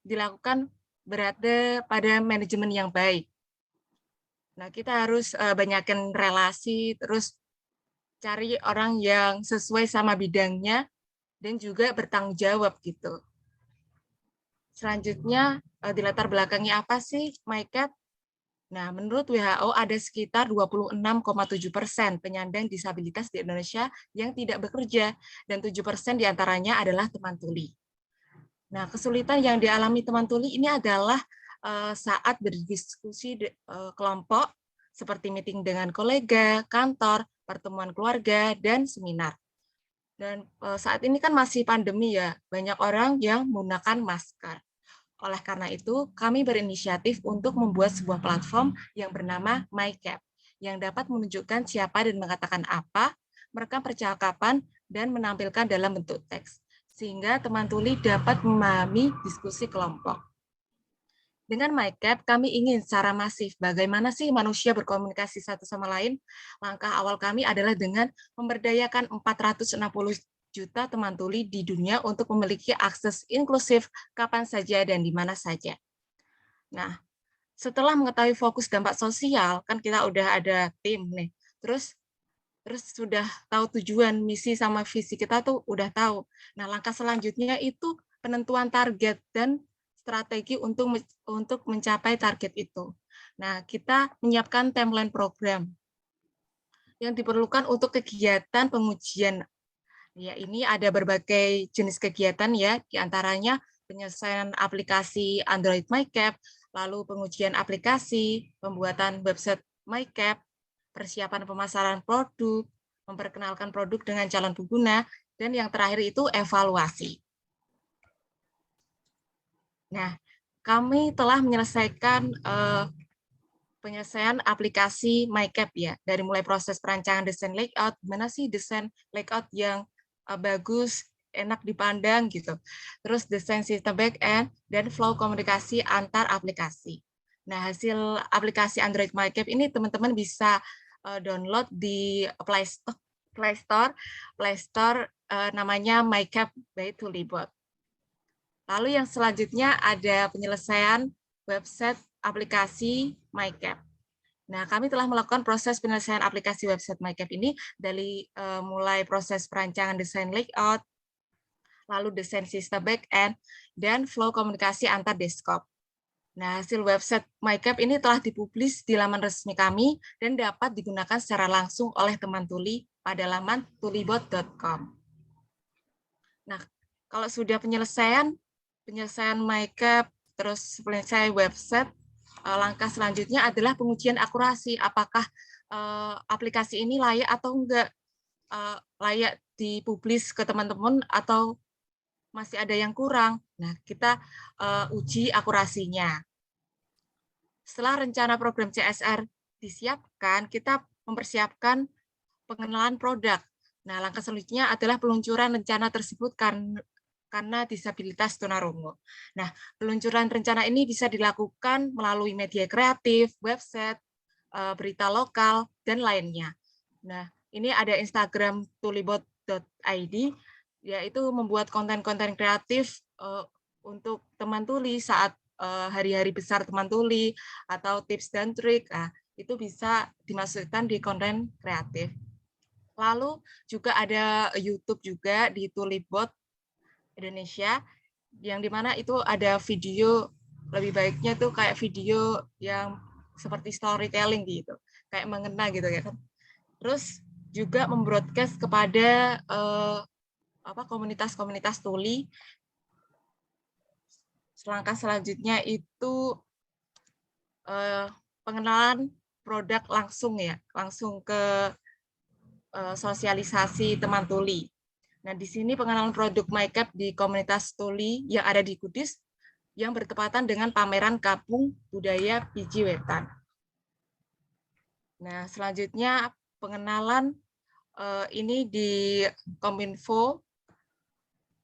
dilakukan berada pada manajemen yang baik. Nah, kita harus banyakkan relasi, terus cari orang yang sesuai sama bidangnya, dan juga bertanggung jawab gitu. Selanjutnya, di latar belakangnya apa sih MyCap? Nah, menurut WHO ada sekitar 26,7% penyandang disabilitas di Indonesia yang tidak bekerja, dan 7% diantaranya adalah teman tuli. Nah, kesulitan yang dialami teman tuli ini adalah saat berdiskusi kelompok, seperti meeting dengan kolega, kantor, pertemuan keluarga, dan seminar. Dan saat ini kan masih pandemi ya, banyak orang yang menggunakan masker. Oleh karena itu, kami berinisiatif untuk membuat sebuah platform yang bernama MyCap, yang dapat menunjukkan siapa dan mengatakan apa, merekam percakapan, dan menampilkan dalam bentuk teks, sehingga teman tuli dapat memahami diskusi kelompok. Dengan MyCap, kami ingin secara masif bagaimana sih manusia berkomunikasi satu sama lain. Langkah awal kami adalah dengan memberdayakan 460 juta teman tuli di dunia untuk memiliki akses inklusif kapan saja dan di mana saja. Nah, setelah mengetahui fokus dampak sosial, kan kita udah ada tim nih. Terus sudah tahu tujuan, misi sama visi kita tuh udah tahu. Nah, langkah selanjutnya itu penentuan target dan strategi untuk mencapai target itu. Nah, kita menyiapkan timeline program yang diperlukan untuk kegiatan pengujian. Ya, ini ada berbagai jenis kegiatan ya, diantaranya penyelesaian aplikasi Android MyCap, lalu pengujian aplikasi, pembuatan website MyCap, persiapan pemasaran produk, memperkenalkan produk dengan calon pengguna, dan yang terakhir itu evaluasi. Nah, kami telah menyelesaikan penyelesaian aplikasi MyCap ya, dari mulai proses perancangan desain layout, gimana sih desain layout yang bagus, enak dipandang gitu. Terus desain sistem back-end dan flow komunikasi antar aplikasi. Nah, hasil aplikasi Android MyCap ini teman-teman bisa download di Play Store namanya MyCap by Tulibot. Lalu yang selanjutnya ada penyelesaian website aplikasi MyCap. Nah, kami telah melakukan proses penyelesaian aplikasi website MyCap ini dari mulai proses perancangan desain layout, lalu desain sistem back-end, dan flow komunikasi antar desktop. Nah, hasil website MyCap ini telah dipublis di laman resmi kami dan dapat digunakan secara langsung oleh teman tuli pada laman tulibot.com. Nah, kalau sudah penyelesaian MyCap, terus penyelesaian website, langkah selanjutnya adalah pengujian akurasi. Apakah aplikasi ini layak atau enggak, layak dipublis ke teman-teman atau masih ada yang kurang. Nah, kita uji akurasinya. Setelah rencana program CSR disiapkan, kita mempersiapkan pengenalan produk. Nah, langkah selanjutnya adalah peluncuran rencana tersebut karena disabilitas tunarungu. Nah, peluncuran rencana ini bisa dilakukan melalui media kreatif, website, berita lokal, dan lainnya. Nah, ini ada Instagram tulibot.id, yaitu membuat konten-konten kreatif untuk teman tuli saat hari-hari besar teman tuli, atau tips dan trik, itu bisa dimasukkan di konten kreatif. Lalu juga ada YouTube juga di Tulibot Indonesia, yang dimana itu ada video, lebih baiknya tuh kayak video yang seperti storytelling gitu, kayak mengena gitu ya kan. Terus juga membroadcast kepada komunitas-komunitas tuli. Langkah selanjutnya itu pengenalan produk langsung ya, langsung ke sosialisasi teman tuli. Nah, di sini pengenalan produk MyCap di komunitas tuli yang ada di Kudus yang bertepatan dengan pameran Kampung Budaya Piji Wetan. Nah, selanjutnya pengenalan ini di Kominfo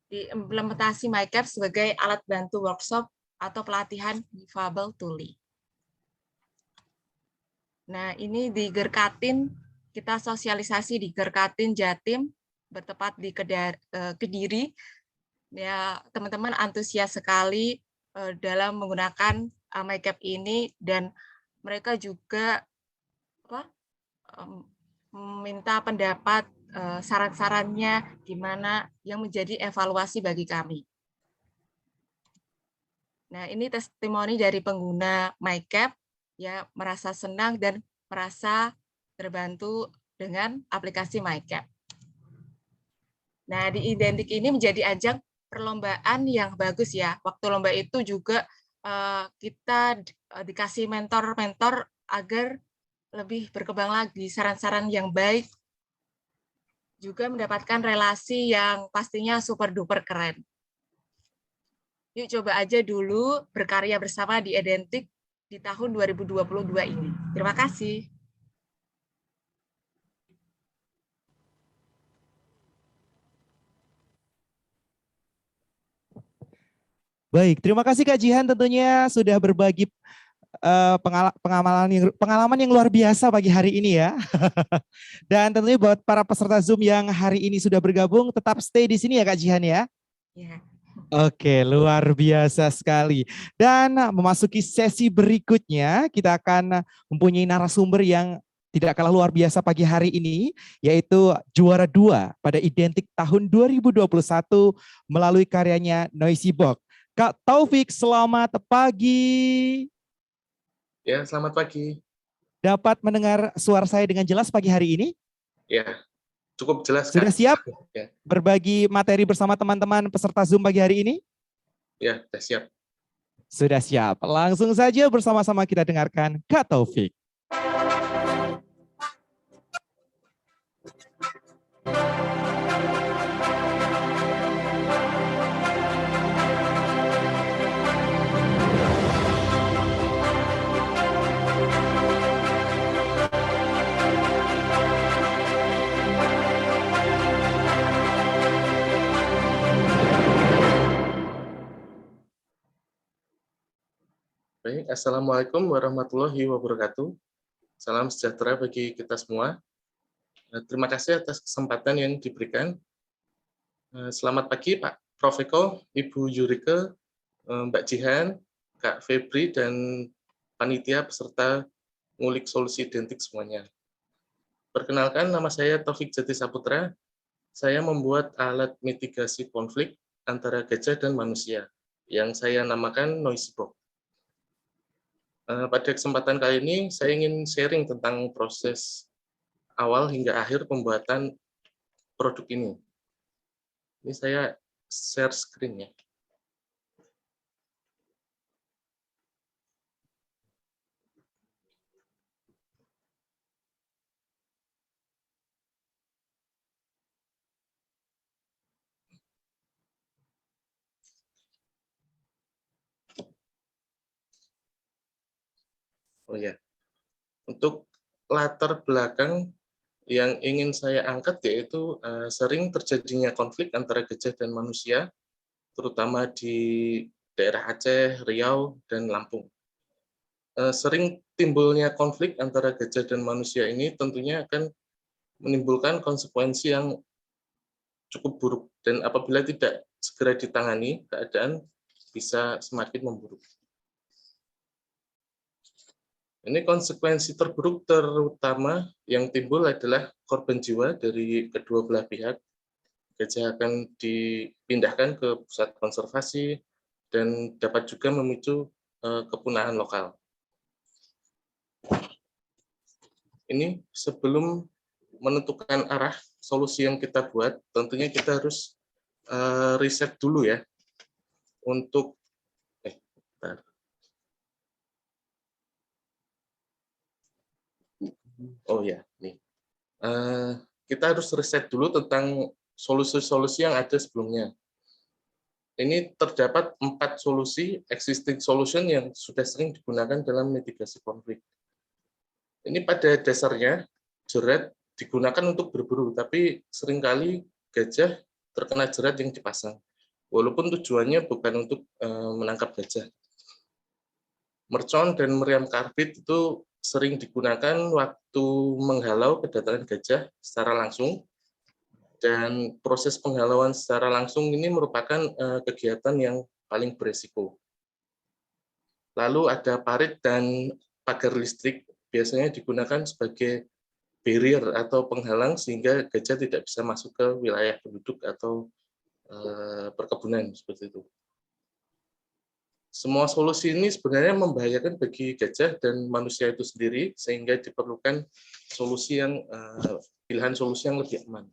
diimplementasi MyCap sebagai alat bantu workshop atau pelatihan difabel tuli. Nah, ini di Gerkatin, kita sosialisasi di Gerkatin Jatim, bertepat di Kediri. Ya, teman-teman antusias sekali dalam menggunakan MyCap ini, dan mereka juga meminta pendapat saran-sarannya gimana yang menjadi evaluasi bagi kami. Nah, ini testimoni dari pengguna MyCap ya, merasa senang dan merasa terbantu dengan aplikasi MyCap. Nah, di Identik ini menjadi ajang perlombaan yang bagus ya. Waktu lomba itu juga kita dikasih mentor-mentor agar lebih berkembang lagi, saran-saran yang baik, juga mendapatkan relasi yang pastinya super duper keren. Yuk coba aja dulu berkarya bersama di Identik di tahun 2022 ini. Terima kasih. Baik, terima kasih Kak Jihan tentunya sudah berbagi pengalaman yang luar biasa pagi hari ini ya. Dan tentunya buat para peserta Zoom yang hari ini sudah bergabung, tetap stay di sini ya Kak Jihan ya. Ya. Oke, luar biasa sekali. Dan memasuki sesi berikutnya, kita akan mempunyai narasumber yang tidak kalah luar biasa pagi hari ini, yaitu juara 2 pada Identik tahun 2021 melalui karyanya Noisy Box. Kak Taufik, selamat pagi. Ya, selamat pagi. Dapat mendengar suara saya dengan jelas pagi hari ini? Ya, cukup jelas. Sudah Kak. siap Ya. berbagi materi bersama teman-teman peserta Zoom pagi hari ini? Ya, sudah siap. Sudah siap. Langsung saja bersama-sama kita dengarkan Kak Taufik. Baik, Assalamualaikum warahmatullahi wabarakatuh. Salam sejahtera bagi kita semua. Terima kasih atas kesempatan yang diberikan. Selamat pagi Pak Prof Eko, Ibu Yurike, Mbak Jihan, Kak Febri, dan panitia peserta ngulik solusi identik semuanya. Perkenalkan, nama saya Taufik Jati Saputra. Saya membuat alat mitigasi konflik antara gajah dan manusia yang saya namakan Noisy Box. Pada kesempatan kali ini, saya ingin sharing tentang proses awal hingga akhir pembuatan produk ini. Ini saya share screen-nya. Oh ya, untuk latar belakang yang ingin saya angkat yaitu sering terjadinya konflik antara gajah dan manusia, terutama di daerah Aceh, Riau, dan Lampung. Sering timbulnya konflik antara gajah dan manusia ini tentunya akan menimbulkan konsekuensi yang cukup buruk, dan apabila tidak segera ditangani, keadaan bisa semakin memburuk. Ini konsekuensi terburuk terutama yang timbul adalah korban jiwa dari kedua belah pihak. Gajah akan dipindahkan ke pusat konservasi dan dapat juga memicu kepunahan lokal. Ini sebelum menentukan arah solusi yang kita buat, tentunya kita harus riset dulu ya untuk bentar. Oh ya, nih. Kita harus riset dulu tentang solusi-solusi yang ada sebelumnya. Ini terdapat 4 solusi existing solution yang sudah sering digunakan dalam mitigasi konflik. Ini pada dasarnya jerat digunakan untuk berburu, tapi seringkali gajah terkena jerat yang dipasang, walaupun tujuannya bukan untuk menangkap gajah. Mercon dan meriam karbit itu sering digunakan waktu menghalau kedatangan gajah secara langsung, dan proses penghalauan secara langsung ini merupakan kegiatan yang paling beresiko. Lalu ada parit dan pagar listrik, biasanya digunakan sebagai barrier atau penghalang sehingga gajah tidak bisa masuk ke wilayah penduduk atau perkebunan seperti itu. Semua solusi ini sebenarnya membahayakan bagi gajah dan manusia itu sendiri, sehingga diperlukan solusi yang pilihan solusi yang lebih aman.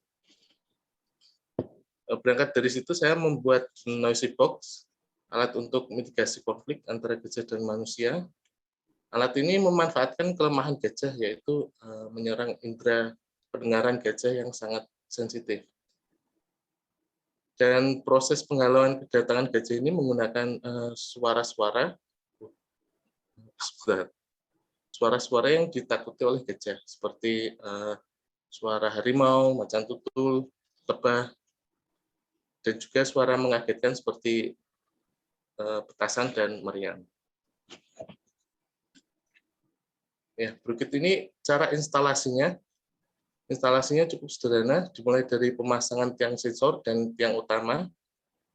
Berangkat dari situ saya membuat noisy box, alat untuk mitigasi konflik antara gajah dan manusia. Alat ini memanfaatkan kelemahan gajah, yaitu menyerang indera pendengaran gajah yang sangat sensitif. Dan proses penghalauan kedatangan gajah ini menggunakan suara-suara yang ditakuti oleh gajah, seperti suara harimau, macan tutul, lebah, dan juga suara mengagetkan seperti petasan dan meriam. Ya, berikut ini cara instalasinya. Instalasinya cukup sederhana, dimulai dari pemasangan tiang sensor dan tiang utama,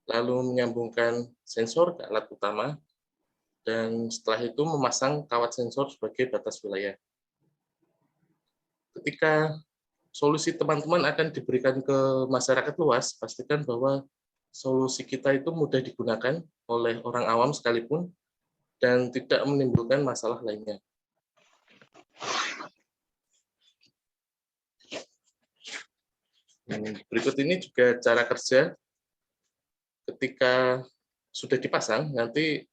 lalu menyambungkan sensor ke alat utama, dan setelah itu memasang kawat sensor sebagai batas wilayah. Ketika solusi teman-teman akan diberikan ke masyarakat luas, pastikan bahwa solusi kita itu mudah digunakan oleh orang awam sekalipun dan tidak menimbulkan masalah lainnya. Berikut ini juga cara kerja. Ketika sudah dipasang, nanti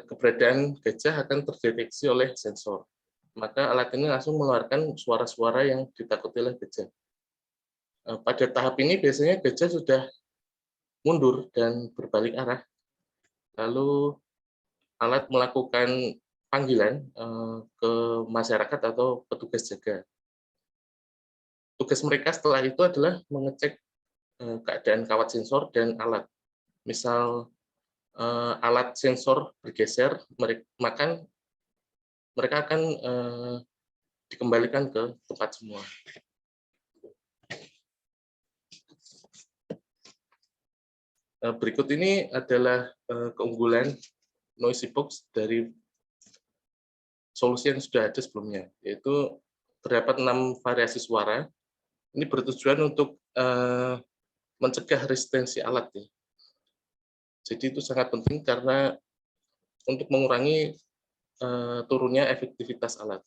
keberadaan gajah akan terdeteksi oleh sensor. Maka alat ini langsung mengeluarkan suara-suara yang ditakuti oleh gajah. Pada tahap ini biasanya gajah sudah mundur dan berbalik arah. Lalu alat melakukan panggilan ke masyarakat atau petugas jaga. Tugas mereka setelah itu adalah mengecek keadaan kawat sensor dan alat. Misal alat sensor bergeser, maka mereka akan dikembalikan ke tempat semua. Berikut ini adalah keunggulan noisy box dari solusi yang sudah ada sebelumnya, yaitu terdapat 6 variasi suara. Ini bertujuan untuk mencegah resistensi alat. Ya. Jadi itu sangat penting karena untuk mengurangi turunnya efektivitas alat.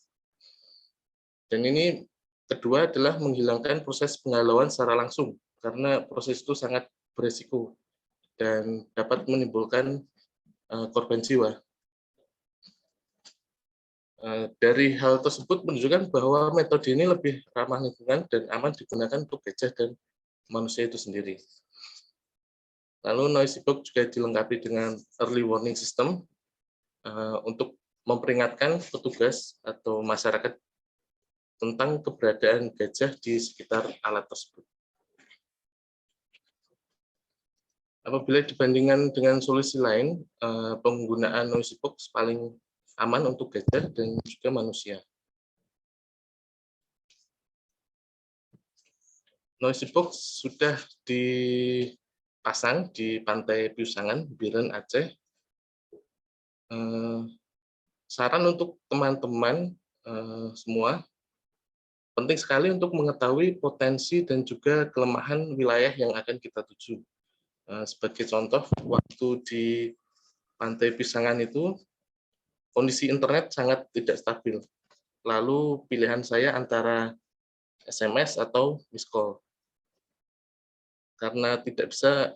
Dan ini kedua adalah menghilangkan proses penghalauan secara langsung, karena proses itu sangat beresiko dan dapat menimbulkan korban jiwa. Dari hal tersebut menunjukkan bahwa metode ini lebih ramah lingkungan dan aman digunakan untuk gajah dan manusia itu sendiri. Lalu noisy box juga dilengkapi dengan early warning system untuk memperingatkan petugas atau masyarakat tentang keberadaan gajah di sekitar alat tersebut. Apabila dibandingkan dengan solusi lain, penggunaan noisy box paling aman untuk gajah dan juga manusia. Noisy box sudah dipasang di Pantai Piusangan, Biren, Aceh. Saran untuk teman-teman semua, penting sekali untuk mengetahui potensi dan juga kelemahan wilayah yang akan kita tuju. Sebagai contoh, waktu di Pantai Piusangan itu, kondisi internet sangat tidak stabil. Lalu pilihan saya antara SMS atau miss call. Karena tidak bisa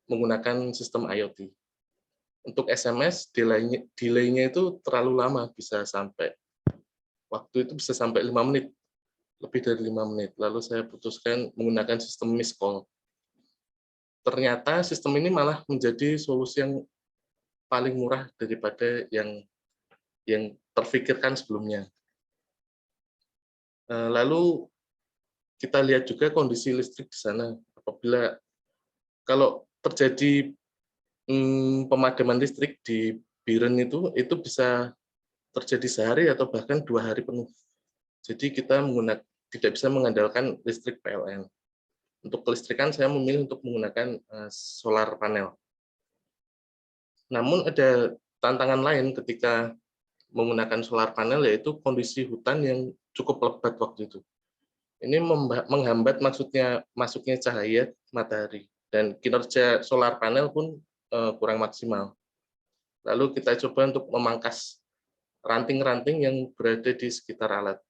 menggunakan sistem IoT. Untuk SMS, delay-nya itu terlalu lama, waktu itu bisa sampai 5 menit, lebih dari 5 menit. Lalu saya putuskan menggunakan sistem miss call. Ternyata sistem ini malah menjadi solusi yang paling murah daripada yang terfikirkan sebelumnya. Lalu kita lihat juga kondisi listrik di sana. Kalau terjadi pemadaman listrik di Biren itu bisa terjadi sehari atau bahkan 2 hari penuh. Jadi kita tidak bisa mengandalkan listrik PLN. Untuk kelistrikan saya memilih untuk menggunakan solar panel. Namun ada tantangan lain ketika menggunakan solar panel, yaitu kondisi hutan yang cukup lebat waktu itu. Ini menghambat masuknya cahaya matahari, dan kinerja solar panel pun kurang maksimal. Lalu kita coba untuk memangkas ranting-ranting yang berada di sekitar alat.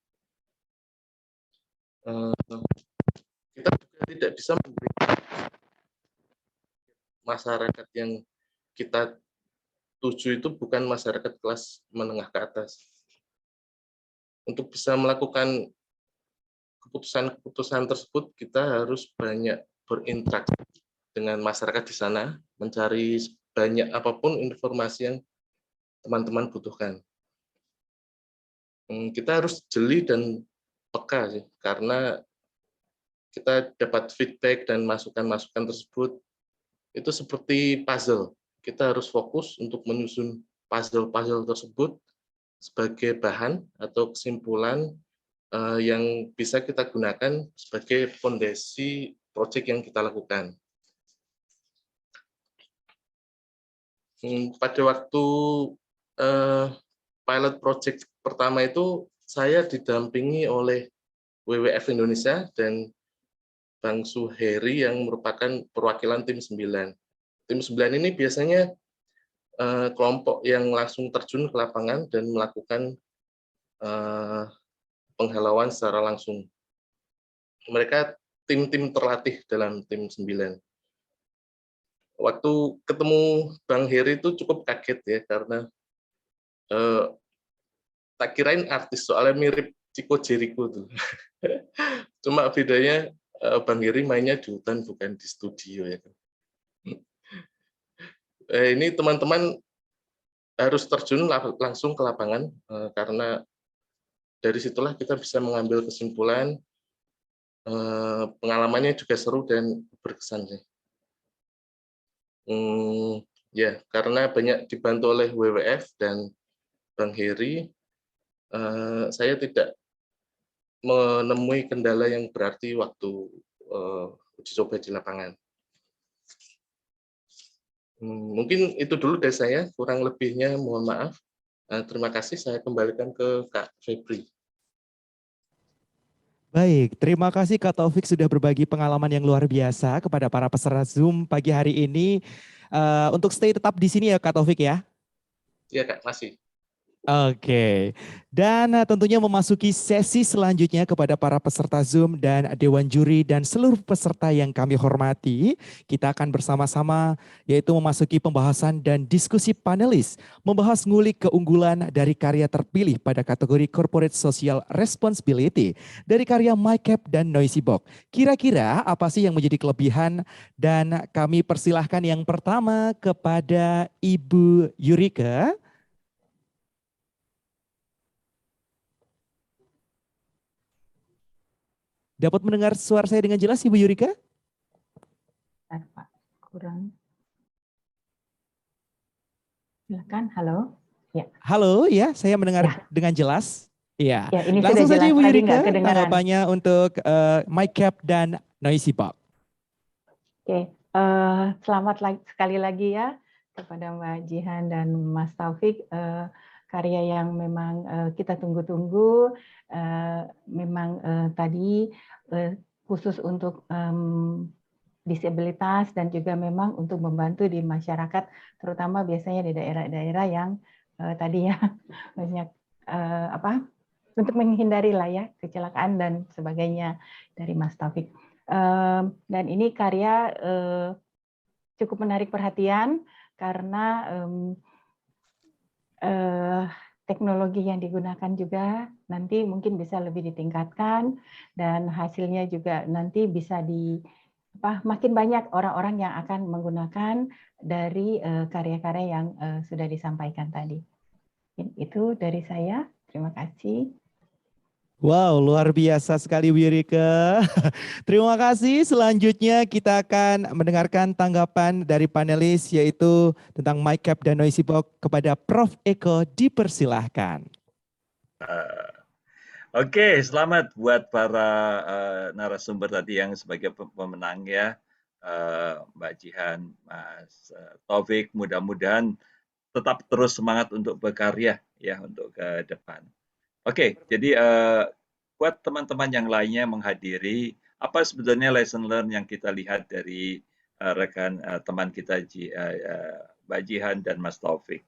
Kita juga tidak bisa memberikan masyarakat yang kita tuju itu bukan masyarakat kelas menengah ke atas. Untuk bisa melakukan keputusan tersebut, kita harus banyak berinteraksi dengan masyarakat di sana, mencari banyak apapun informasi yang teman-teman butuhkan. Kita harus jeli dan peka sih, karena kita dapat feedback dan masukan-masukan tersebut itu seperti puzzle. Kita harus fokus untuk menyusun puzzle-puzzle tersebut sebagai bahan atau kesimpulan yang bisa kita gunakan sebagai fondasi proyek yang kita lakukan. Pada waktu pilot project pertama itu, saya didampingi oleh WWF Indonesia dan Bang Suheri yang merupakan perwakilan tim 9. Tim 9 ini biasanya kelompok yang langsung terjun ke lapangan dan melakukan penghalauan secara langsung. Mereka tim-tim terlatih dalam tim 9. Waktu ketemu Bang Heri itu cukup kaget ya, karena tak kirain artis, soalnya mirip Chico Jericho tuh. Cuma bedanya Bang Heri mainnya di hutan bukan di studio ya. Ini teman-teman harus terjun langsung ke lapangan, karena dari situlah kita bisa mengambil kesimpulan. Pengalamannya juga seru dan berkesan sih. Ya, karena banyak dibantu oleh WWF dan Bang Heri, saya tidak menemui kendala yang berarti waktu uji coba di lapangan. Mungkin itu dulu dari saya, kurang lebihnya mohon maaf. Terima kasih, saya kembalikan ke Kak Febri. Baik, terima kasih Kak Taufik sudah berbagi pengalaman yang luar biasa kepada para peserta Zoom pagi hari ini. Untuk stay tetap di sini ya Kak Taufik ya. Iya Kak, masih. Oke, dan tentunya memasuki sesi selanjutnya kepada para peserta Zoom dan Dewan Juri dan seluruh peserta yang kami hormati. Kita akan bersama-sama yaitu memasuki pembahasan dan diskusi panelis, membahas ngulik keunggulan dari karya terpilih pada kategori Corporate Social Responsibility dari karya MyCap dan Noisy Box. Kira-kira apa sih yang menjadi kelebihan, dan kami persilahkan yang pertama kepada Ibu Yurika. Dapat mendengar suara saya dengan jelas, Ibu Yurika? Pak, kurang. Silakan, halo. Ya. Halo, ya, saya mendengar Ya. dengan jelas. Iya. Ya, ini Langsung sudah saja jelas, Ibu tadi Yurika, nggak kedengaran. tanggapannya untuk MyCap dan Noisy Box. Oke, selamat sekali lagi ya kepada Mbak Jihan dan Mas Taufik. Karya yang memang kita tunggu-tunggu, memang tadi khusus untuk disabilitas dan juga memang untuk membantu di masyarakat, terutama biasanya di daerah-daerah yang tadi ya banyak untuk menghindari lah ya kecelakaan dan sebagainya dari Mas Taufik. Dan ini karya cukup menarik perhatian karena teknologi yang digunakan juga nanti mungkin bisa lebih ditingkatkan dan hasilnya juga nanti bisa makin banyak orang-orang yang akan menggunakan dari karya-karya yang sudah disampaikan tadi. Itu dari saya. Terima kasih. Wow, luar biasa sekali Bu Yurike. Terima kasih. Selanjutnya kita akan mendengarkan tanggapan dari panelis yaitu tentang MyCap dan Noisy Box kepada Prof. Eko. Dipersilahkan. Oke, selamat buat para narasumber tadi yang sebagai pemenang ya, Mbak Jihan, Mas Taufik. Mudah-mudahan tetap terus semangat untuk berkarya ya untuk ke depan. Oke, jadi buat teman-teman yang lainnya menghadiri, apa sebetulnya lesson learn yang kita lihat dari rekan teman kita Mbak Jihan dan Mas Taufik?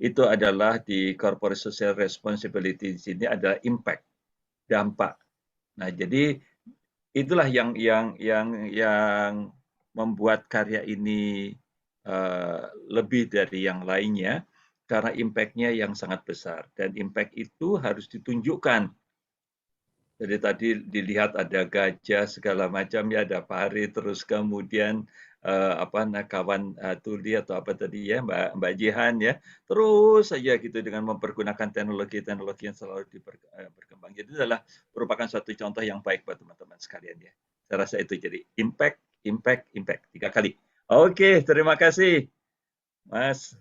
Itu adalah di corporate social responsibility di sini adalah impact, dampak. Nah, jadi itulah yang membuat karya ini lebih dari yang lainnya karena impact-nya yang sangat besar dan impact itu harus ditunjukkan. Jadi tadi dilihat ada gajah segala macam ya, ada pari, terus kemudian kawan tuli atau apa tadi ya Mbak Jihan ya, terus saja gitu dengan mempergunakan teknologi yang selalu berkembang. Jadi adalah merupakan suatu contoh yang baik buat teman-teman sekalian ya. Saya rasa itu jadi impact, impact, impact 3 kali. Oke, terima kasih Mas.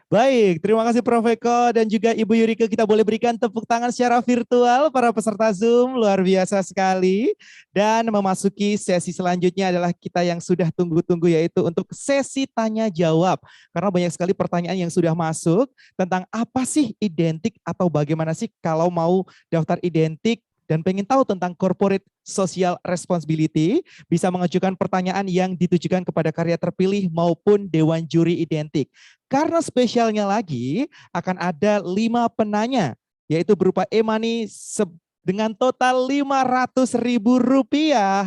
Baik, terima kasih Prof. Eko dan juga Ibu Yurike. Kita boleh berikan tepuk tangan secara virtual para peserta Zoom, luar biasa sekali. Dan memasuki sesi selanjutnya adalah kita yang sudah tunggu-tunggu yaitu untuk sesi tanya jawab. Karena banyak sekali pertanyaan yang sudah masuk tentang apa sih identik atau bagaimana sih kalau mau daftar identik dan pengen tahu tentang corporate social responsibility, bisa mengajukan pertanyaan yang ditujukan kepada karya terpilih maupun Dewan Juri Identik. Karena spesialnya lagi, akan ada 5 penanya, yaitu berupa e-money dengan total Rp500.000.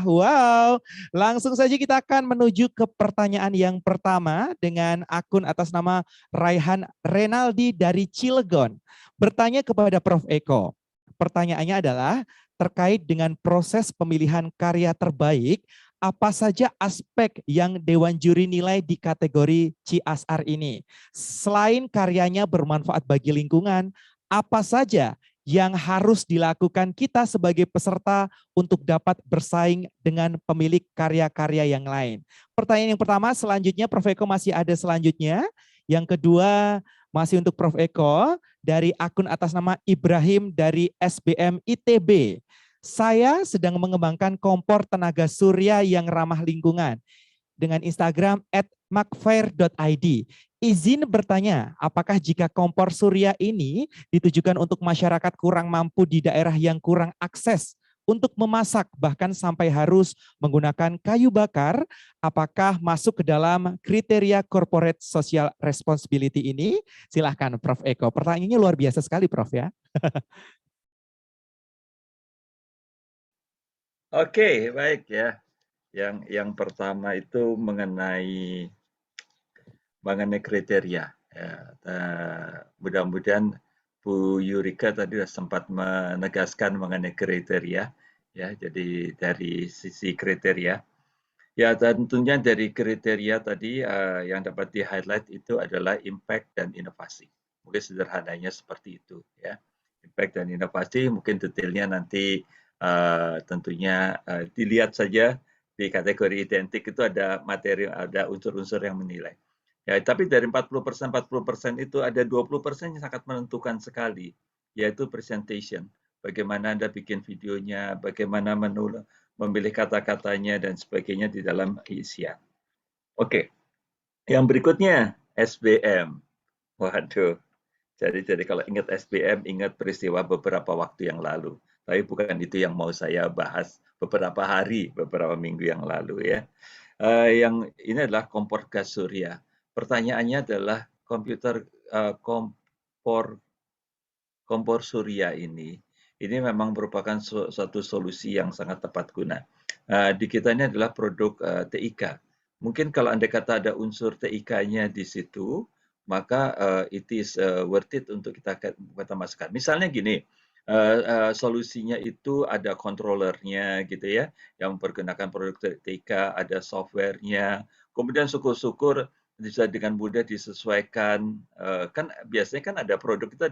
Wow, langsung saja kita akan menuju ke pertanyaan yang pertama dengan akun atas nama Raihan Renaldi dari Cilegon. Bertanya kepada Prof. Eko. Pertanyaannya adalah terkait dengan proses pemilihan karya terbaik, apa saja aspek yang Dewan Juri nilai di kategori CSR ini? Selain karyanya bermanfaat bagi lingkungan, apa saja yang harus dilakukan kita sebagai peserta untuk dapat bersaing dengan pemilik karya-karya yang lain? Pertanyaan yang pertama, selanjutnya Prof. Eko masih ada selanjutnya. Yang kedua, masih untuk Prof. Eko, dari akun atas nama Ibrahim dari SBM ITB. Saya sedang mengembangkan kompor tenaga surya yang ramah lingkungan dengan Instagram @macfair.id. Izin bertanya, apakah jika kompor surya ini ditujukan untuk masyarakat kurang mampu di daerah yang kurang akses untuk memasak bahkan sampai harus menggunakan kayu bakar, apakah masuk ke dalam kriteria corporate social responsibility ini? Silahkan Prof. Eko. Pertanyaannya luar biasa sekali Prof ya. Oke, baik ya. Yang pertama itu mengenai kriteria. Ya, mudah-mudahan Bu Yurika tadi sempat menegaskan mengenai kriteria. Ya, jadi dari sisi kriteria. Ya, tentunya dari kriteria tadi yang dapat di-highlight itu adalah impact dan inovasi. Mungkin sederhananya seperti itu ya. Impact dan inovasi mungkin detailnya nanti tentunya dilihat saja di kategori identik itu ada materi, ada unsur-unsur yang menilai. Ya, tapi dari 40% itu ada 20% yang sangat menentukan sekali, yaitu presentation. Bagaimana Anda bikin videonya, bagaimana memilih kata-katanya dan sebagainya di dalam isian. Oke, yang berikutnya SBM. Waduh, jadi kalau ingat SBM, ingat peristiwa beberapa waktu yang lalu. Tapi bukan itu yang mau saya bahas beberapa hari, beberapa minggu yang lalu ya. Yang ini adalah kompor gas surya. Pertanyaannya adalah kompor kompor surya ini memang merupakan suatu solusi yang sangat tepat guna. Di kita ini adalah produk TIK. Mungkin kalau andai kata ada unsur TIK-nya di situ, maka it is worth it untuk kita masukkan. Misalnya gini, solusinya itu ada controllernya gitu ya, yang mempergunakan produk TIK, ada softwarenya, kemudian syukur-syukur bisa dengan mudah disesuaikan. Kan biasanya kan ada produk itu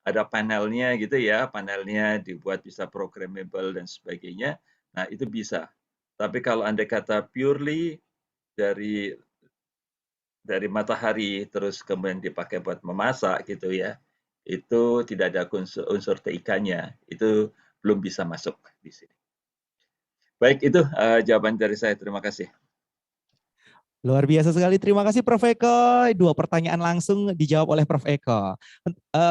ada panelnya gitu ya, panelnya dibuat bisa programmable dan sebagainya. Nah, itu bisa. Tapi kalau andai kata purely dari matahari terus kemudian dipakai buat memasak gitu ya, itu tidak ada unsur TIK-nya. Itu belum bisa masuk di sini. Baik, itu jawaban dari saya. Terima kasih. Luar biasa sekali, terima kasih Prof. Eko. 2 pertanyaan langsung dijawab oleh Prof. Eko.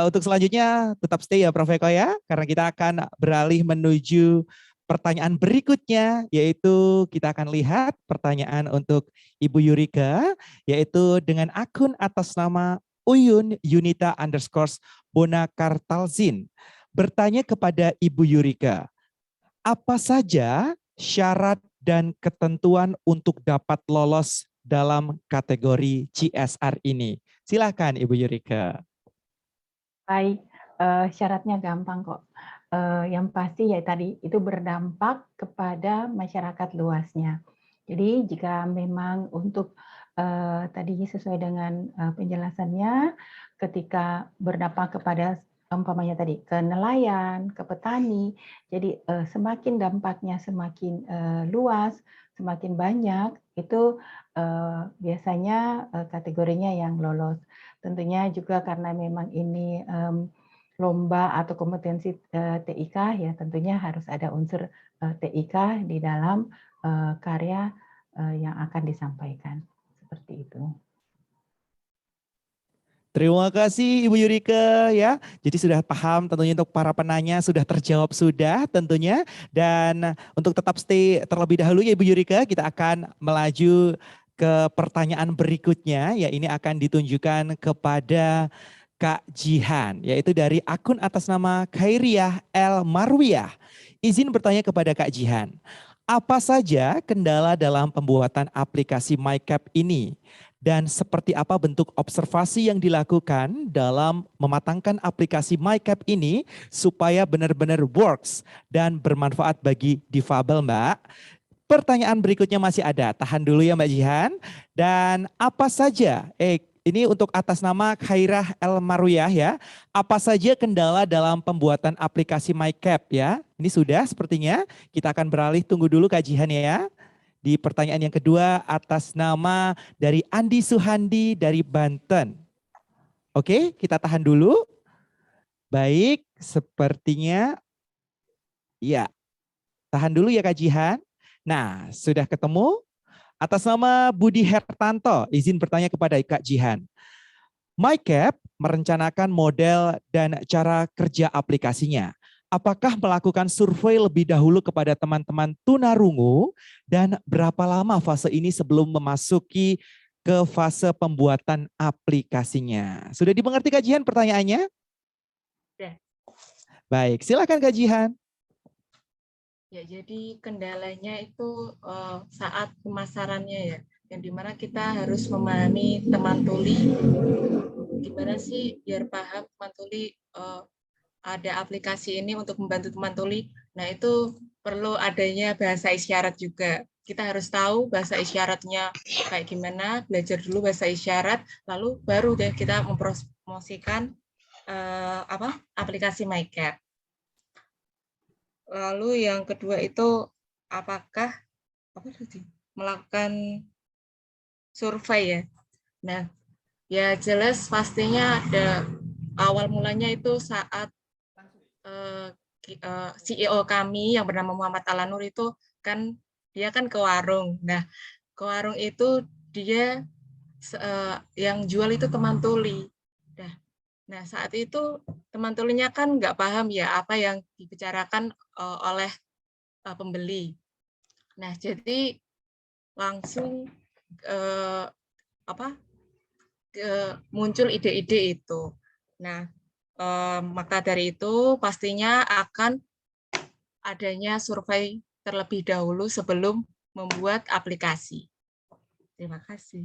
Untuk selanjutnya tetap stay ya Prof. Eko ya, karena kita akan beralih menuju pertanyaan berikutnya, yaitu kita akan lihat pertanyaan untuk Ibu Yurika, yaitu dengan akun atas nama Uyun Yunita _Bonakartalzin. Bertanya kepada Ibu Yurika, apa saja syarat dan ketentuan untuk dapat lolos dalam kategori CSR ini? Silakan Ibu Yurika. Baik, syaratnya gampang kok. Yang pasti ya tadi itu berdampak kepada masyarakat luasnya. Jadi jika memang untuk tadi sesuai dengan penjelasannya, ketika berdampak kepada umpamanya tadi ke nelayan, ke petani, jadi semakin dampaknya semakin luas, semakin banyak, itu biasanya kategorinya yang lolos. Tentunya juga karena memang ini lomba atau kompetensi TIK, ya tentunya harus ada unsur TIK di dalam karya yang akan disampaikan. Seperti itu. Terima kasih Ibu Yurika ya. Jadi sudah paham tentunya untuk para penanya sudah terjawab sudah tentunya. Dan untuk tetap stay terlebih dahulu ya Ibu Yurika, kita akan melaju ke pertanyaan berikutnya, ya ini akan ditunjukkan kepada Kak Jihan, yaitu dari akun atas nama Khairiyah El Marwiyah. Izin bertanya kepada Kak Jihan, apa saja kendala dalam pembuatan aplikasi MyCap ini? Dan seperti apa bentuk observasi yang dilakukan dalam mematangkan aplikasi MyCap ini supaya benar-benar works dan bermanfaat bagi difabel, Mbak? Pertanyaan berikutnya masih ada, tahan dulu ya Mbak Jihan. Dan apa saja, ini untuk atas nama Khairiyah El Marwiyah ya, apa saja kendala dalam pembuatan aplikasi MyCap ya? Ini sudah sepertinya, kita akan beralih, tunggu dulu Kak Jihan ya. Di pertanyaan yang kedua atas nama dari Andi Suhandi dari Banten. Oke, kita tahan dulu. Baik, sepertinya ya. Tahan dulu ya Kak Jihan. Nah, sudah ketemu. Atas nama Budi Hertanto, izin bertanya kepada Kak Jihan. MyCap merencanakan model dan cara kerja aplikasinya. Apakah melakukan survei lebih dahulu kepada teman-teman tunarungu dan berapa lama fase ini sebelum memasuki ke fase pembuatan aplikasinya? Sudah dimengerti Kak Jihan pertanyaannya? Sudah. Baik, silakan Kak Jihan. Ya, jadi kendalanya itu saat pemasarannya ya, yang dimana kita harus memahami teman tuli, gimana sih biar paham teman tuli ada aplikasi ini untuk membantu teman tuli. Nah, itu perlu adanya bahasa isyarat juga. Kita harus tahu bahasa isyaratnya kayak gimana, belajar dulu bahasa isyarat, lalu baru deh kita mempromosikan aplikasi MyCap. Lalu yang kedua itu apakah melakukan survei ya. Nah, ya jelas pastinya ada awal mulanya itu saat CEO kami yang bernama Muhammad Alanur itu kan dia kan ke warung. Nah, ke warung itu dia yang jual itu teman tuli. Nah, saat itu teman tulinya kan nggak paham ya apa yang dibicarakan oleh pembeli. Nah, jadi langsung muncul ide-ide itu. Nah, Maka dari itu pastinya akan adanya survei terlebih dahulu sebelum membuat aplikasi. Terima kasih.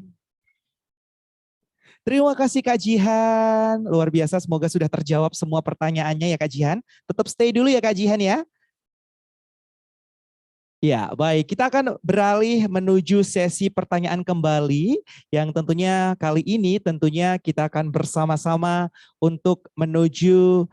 Terima kasih Kak Jihan. Luar biasa, semoga sudah terjawab semua pertanyaannya ya Kak Jihan. Tetap stay dulu ya Kak Jihan ya. Ya, baik. Kita akan beralih menuju sesi pertanyaan kembali yang tentunya kali ini tentunya kita akan bersama-sama untuk menuju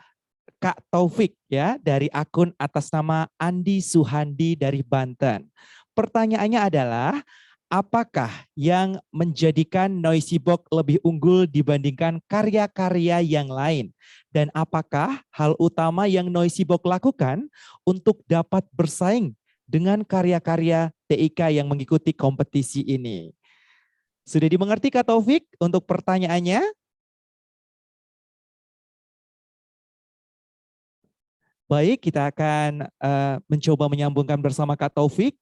Kak Taufik ya dari akun atas nama Andi Suhandi dari Banten. Pertanyaannya adalah, apakah yang menjadikan Noisy Box lebih unggul dibandingkan karya-karya yang lain? Dan apakah hal utama yang Noisy Box lakukan untuk dapat bersaing dengan karya-karya TIK yang mengikuti kompetisi ini? Sudah dimengerti Kak Taufik untuk pertanyaannya? Baik, kita akan mencoba menyambungkan bersama Kak Taufik.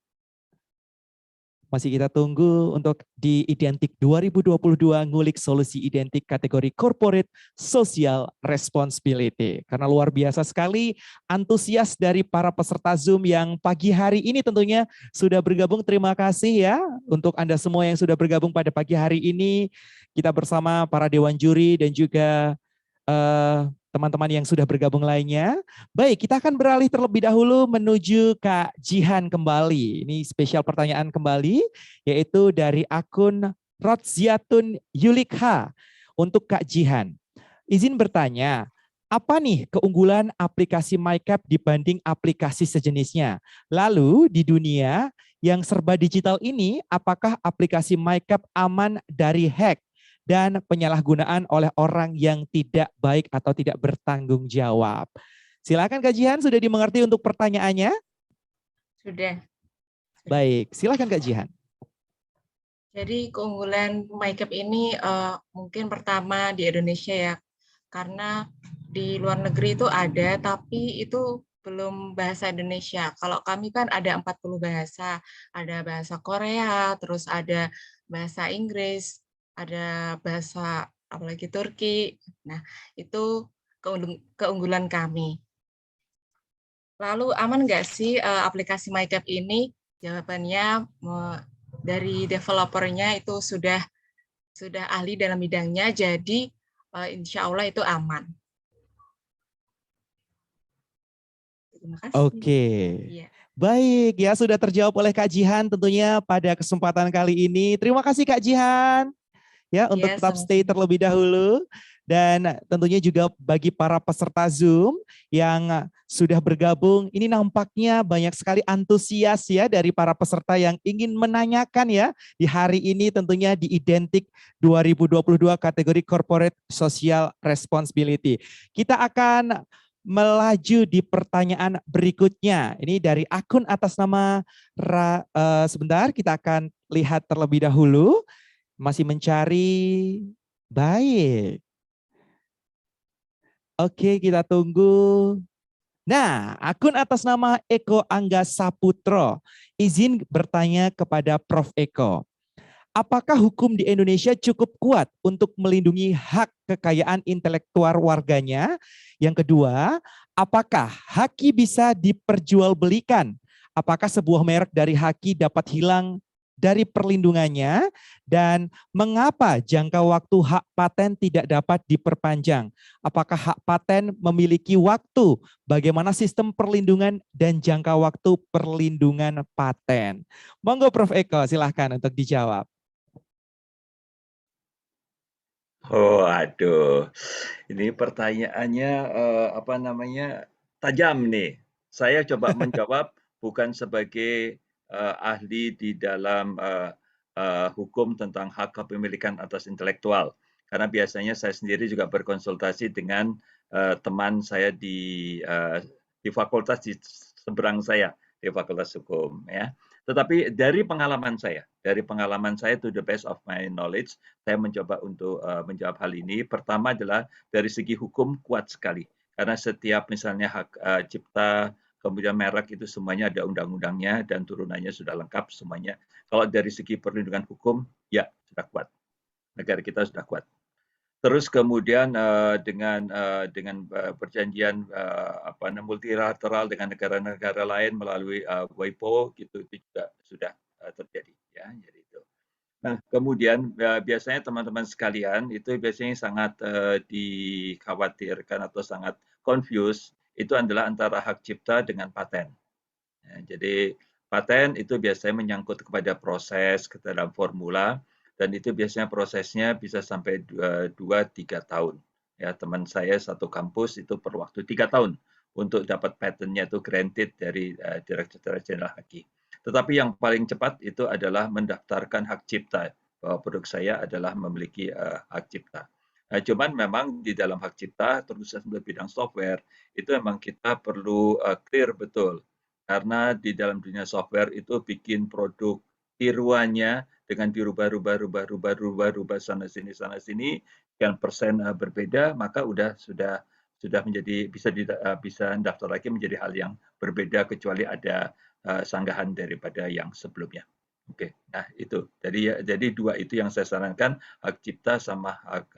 Masih kita tunggu untuk di Identik 2022 ngulik solusi identik kategori Corporate Social Responsibility. Karena luar biasa sekali antusias dari para peserta Zoom yang pagi hari ini tentunya sudah bergabung. Terima kasih ya untuk Anda semua yang sudah bergabung pada pagi hari ini. Kita bersama para Dewan Juri dan juga teman-teman yang sudah bergabung lainnya. Baik, kita akan beralih terlebih dahulu menuju Kak Jihan kembali. Ini spesial pertanyaan kembali, yaitu dari akun Rodziatun Yulikha untuk Kak Jihan. Izin bertanya, apa nih keunggulan aplikasi MyCap dibanding aplikasi sejenisnya? Lalu di dunia yang serba digital ini, apakah aplikasi MyCap aman dari hack dan penyalahgunaan oleh orang yang tidak baik atau tidak bertanggung jawab? Silakan Kak Jihan, sudah dimengerti untuk pertanyaannya? Sudah. Baik, silakan Kak Jihan. Jadi keunggulan MyCap ini mungkin pertama di Indonesia ya, karena di luar negeri itu ada, tapi itu belum bahasa Indonesia. Kalau kami kan ada 40 bahasa, ada bahasa Korea, terus ada bahasa Inggris, ada bahasa apalagi Turki. Nah, itu keunggulan kami. Lalu aman nggak sih aplikasi MyCap ini? Jawabannya dari developernya itu sudah ahli dalam bidangnya, jadi insya Allah itu aman. Terima kasih. Oke. Ya. Baik, ya sudah terjawab oleh Kak Jihan tentunya pada kesempatan kali ini. Terima kasih Kak Jihan ya untuk tetap stay terlebih dahulu. Dan tentunya juga bagi para peserta Zoom yang sudah bergabung, ini nampaknya banyak sekali antusias ya dari para peserta yang ingin menanyakan ya di hari ini tentunya di Identik 2022 kategori Corporate Social Responsibility. Kita akan melaju di pertanyaan berikutnya. Ini dari akun atas nama sebentar kita akan lihat terlebih dahulu. Masih mencari. Baik. Oke, kita tunggu. Nah, akun atas nama Eko Angga Saputro. Izin bertanya kepada Prof. Eko. Apakah hukum di Indonesia cukup kuat untuk melindungi hak kekayaan intelektual warganya? Yang kedua, apakah haki bisa diperjualbelikan? Apakah sebuah merek dari haki dapat hilang dari perlindungannya? Dan mengapa jangka waktu hak paten tidak dapat diperpanjang? Apakah hak paten memiliki waktu? Bagaimana sistem perlindungan dan jangka waktu perlindungan paten? Monggo Prof. Eko, silahkan untuk dijawab. Oh, aduh. Ini pertanyaannya tajam nih. Saya coba menjawab bukan sebagai ahli di dalam hukum tentang hak kepemilikan atas intelektual, karena biasanya saya sendiri juga berkonsultasi dengan teman saya di fakultas di seberang saya di Fakultas Hukum ya. Tetapi dari pengalaman saya to the best of my knowledge, saya mencoba untuk menjawab hal ini. Pertama adalah dari segi hukum kuat sekali, karena setiap misalnya hak cipta, kemudian merek itu semuanya ada undang-undangnya dan turunannya sudah lengkap semuanya. Kalau dari segi perlindungan hukum, ya sudah kuat. Negara kita sudah kuat. Terus kemudian dengan perjanjian multilateral dengan negara-negara lain melalui WIPO gitu, itu juga sudah terjadi ya. Jadi itu. Nah, kemudian biasanya teman-teman sekalian itu biasanya sangat dikhawatirkan atau sangat confused itu adalah antara hak cipta dengan paten. Ya, jadi paten itu biasanya menyangkut kepada proses ke dalam formula dan itu biasanya prosesnya bisa sampai 2-3 tahun. Ya, teman saya satu kampus itu perlu waktu 3 tahun untuk dapat patennya itu granted dari Direktur Jenderal HAKI. Tetapi yang paling cepat itu adalah mendaftarkan hak cipta bahwa produk saya adalah memiliki hak cipta. Nah, cuman memang di dalam hak cipta terus dalam bidang software itu memang kita perlu clear betul karena di dalam dunia software itu bikin produk tiruannya dengan dirubah sana sini sekian persen berbeda maka sudah menjadi bisa daftar lagi menjadi hal yang berbeda kecuali ada sanggahan daripada yang sebelumnya. Oke, nah itu. Jadi dua itu yang saya sarankan, hak cipta sama hak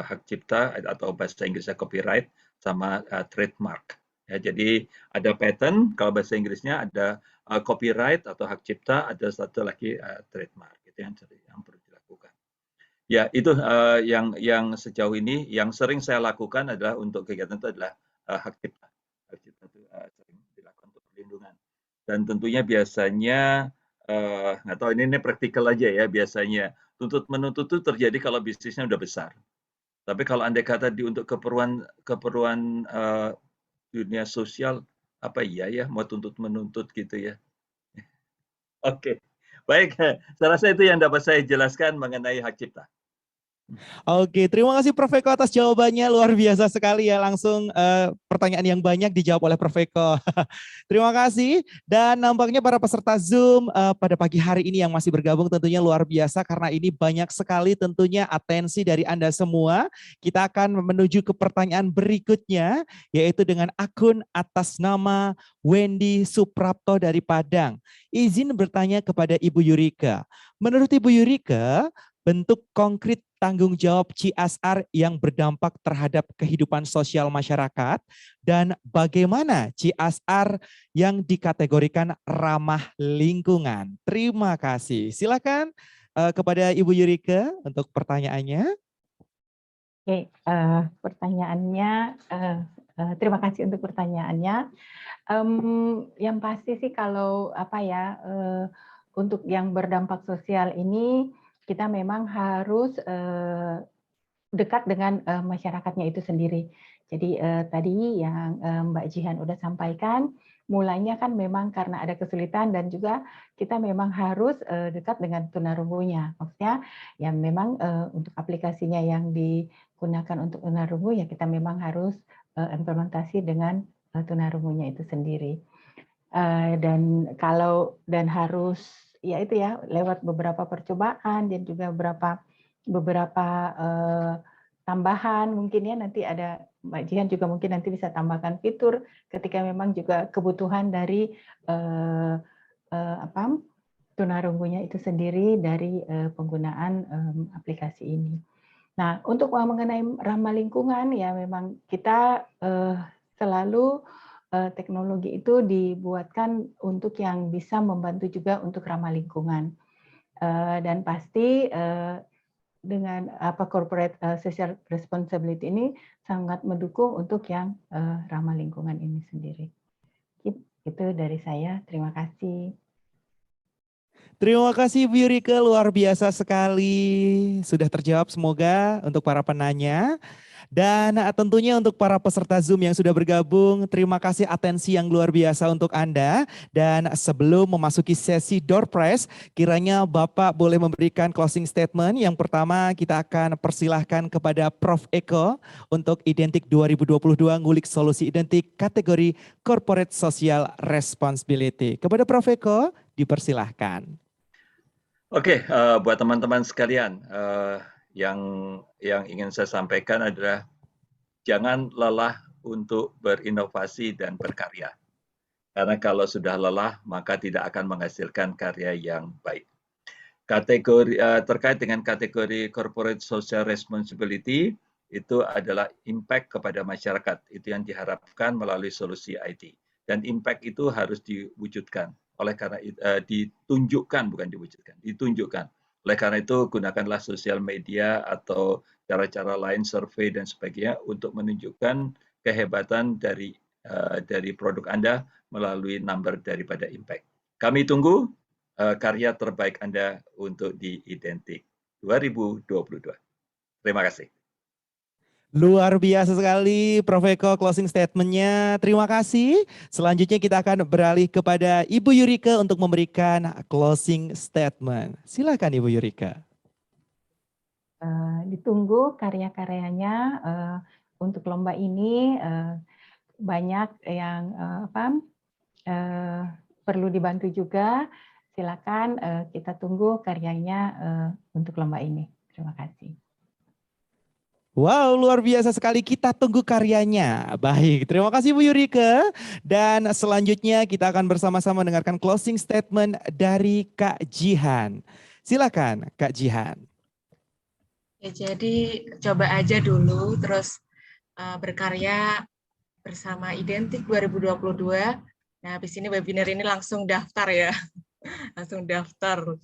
hak cipta atau bahasa Inggrisnya copyright sama trademark. Ya, jadi ada patent, kalau bahasa Inggrisnya ada copyright atau hak cipta, ada satu lagi trademark. Itu yang perlu dilakukan. Ya, itu yang sejauh ini yang sering saya lakukan adalah untuk kegiatan itu adalah hak cipta. Hak cipta itu sering dilakukan untuk perlindungan. Dan tentunya biasanya nggak tahu ini praktikal aja ya biasanya tuntut menuntut itu terjadi kalau bisnisnya udah besar. Tapi kalau andai kata untuk keperluan dunia sosial apa iya ya mau tuntut menuntut gitu ya. Oke. Baik, saya rasa itu yang dapat saya jelaskan mengenai hak cipta. Oke, terima kasih Prof Eko atas jawabannya, luar biasa sekali ya, langsung pertanyaan yang banyak dijawab oleh Prof Eko. Terima kasih, dan nampaknya para peserta Zoom pada pagi hari ini yang masih bergabung tentunya luar biasa karena ini banyak sekali tentunya atensi dari Anda semua. Kita akan menuju ke pertanyaan berikutnya, yaitu dengan akun atas nama Wendy Suprapto dari Padang. Izin bertanya kepada Ibu Yurika. Menurut Ibu Yurika, bentuk konkret tanggung jawab CSR yang berdampak terhadap kehidupan sosial masyarakat dan bagaimana CSR yang dikategorikan ramah lingkungan. Terima kasih. Silakan kepada Ibu Yurika untuk pertanyaannya. Oke, pertanyaannya, terima kasih untuk pertanyaannya. Yang pasti sih kalau untuk yang berdampak sosial ini kita memang harus dekat dengan masyarakatnya itu sendiri. Jadi tadi yang Mbak Jihan udah sampaikan, mulainya kan memang karena ada kesulitan dan juga kita memang harus dekat dengan tunarungunya. Maksudnya ya memang untuk aplikasinya yang digunakan untuk tunarungu ya kita memang harus implementasi dengan tunarungunya itu sendiri. Dan harus ya itu ya lewat beberapa percobaan dan juga beberapa tambahan mungkin ya nanti ada Mbak Jihan juga mungkin nanti bisa tambahkan fitur ketika memang juga kebutuhan dari tunarungunya itu sendiri dari penggunaan aplikasi ini. Nah, untuk mengenai ramah lingkungan ya memang kita selalu teknologi itu dibuatkan untuk yang bisa membantu juga untuk ramah lingkungan. Dan pasti dengan corporate social responsibility ini sangat mendukung untuk yang ramah lingkungan ini sendiri. Itu dari saya. Terima kasih. Terima kasih Bu Yurika, luar biasa sekali. Sudah terjawab semoga untuk para penanya. Dan tentunya untuk para peserta Zoom yang sudah bergabung, terima kasih atensi yang luar biasa untuk Anda. Dan sebelum memasuki sesi door prize, kiranya Bapak boleh memberikan closing statement. Yang pertama kita akan persilahkan kepada Prof Eko untuk Identik 2022 ngulik solusi identik kategori Corporate Social Responsibility. Kepada Prof Eko, dipersilahkan. Oke, buat teman-teman sekalian, yang ingin saya sampaikan adalah jangan lelah untuk berinovasi dan berkarya. Karena kalau sudah lelah, maka tidak akan menghasilkan karya yang baik. kategori terkait dengan kategori corporate social responsibility itu adalah impact kepada masyarakat. Itu yang diharapkan melalui solusi IT. Dan impact itu harus diwujudkan. Oleh karena ditunjukkan, bukan diwujudkan, ditunjukkan. Oleh karena itu gunakanlah sosial media atau cara-cara lain, survei dan sebagainya untuk menunjukkan kehebatan dari produk Anda melalui number daripada impact. Kami tunggu karya terbaik Anda untuk di Identik 2022. Terima kasih. Luar biasa sekali Prof. Eko closing statement-nya. Terima kasih. Selanjutnya kita akan beralih kepada Ibu Yurika untuk memberikan closing statement. Silakan Ibu Yurika. Ditunggu karya-karyanya untuk lomba ini, banyak yang perlu dibantu juga. Silakan kita tunggu karyanya untuk lomba ini. Terima kasih. Wow, luar biasa sekali. Kita tunggu karyanya. Baik, terima kasih Bu Yurika. Dan selanjutnya kita akan bersama-sama mendengarkan closing statement dari Kak Jihan. Silakan Kak Jihan. Ya, jadi coba aja dulu, terus berkarya bersama Identik 2022. Nah, habis ini webinar ini langsung daftar ya. Langsung daftar.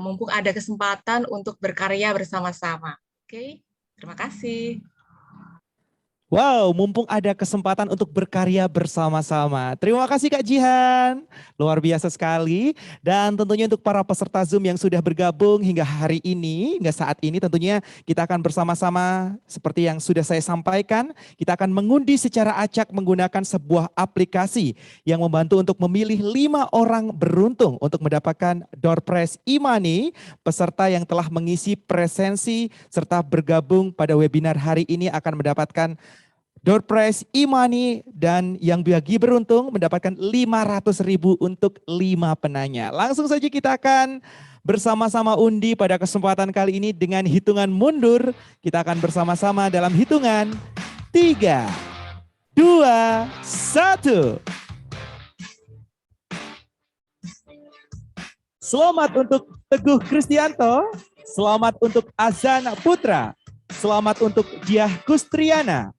Mumpung ada kesempatan untuk berkarya bersama-sama. Oke. Terima kasih. Wow, mumpung ada kesempatan untuk berkarya bersama-sama. Terima kasih Kak Jihan. Luar biasa sekali. Dan tentunya untuk para peserta Zoom yang sudah bergabung hingga hari ini, hingga saat ini tentunya kita akan bersama-sama seperti yang sudah saya sampaikan. Kita akan mengundi secara acak menggunakan sebuah aplikasi yang membantu untuk memilih 5 orang beruntung untuk mendapatkan door prize e-money. Peserta yang telah mengisi presensi serta bergabung pada webinar hari ini akan mendapatkan door prize e-money dan yang bagi beruntung mendapatkan 500.000 untuk 5 penanya. Langsung saja kita akan bersama-sama undi pada kesempatan kali ini dengan hitungan mundur. Kita akan bersama-sama dalam hitungan 3, 2, 1. Selamat untuk Teguh Kristianto, selamat untuk Azan Putra, selamat untuk Diah Kustriana,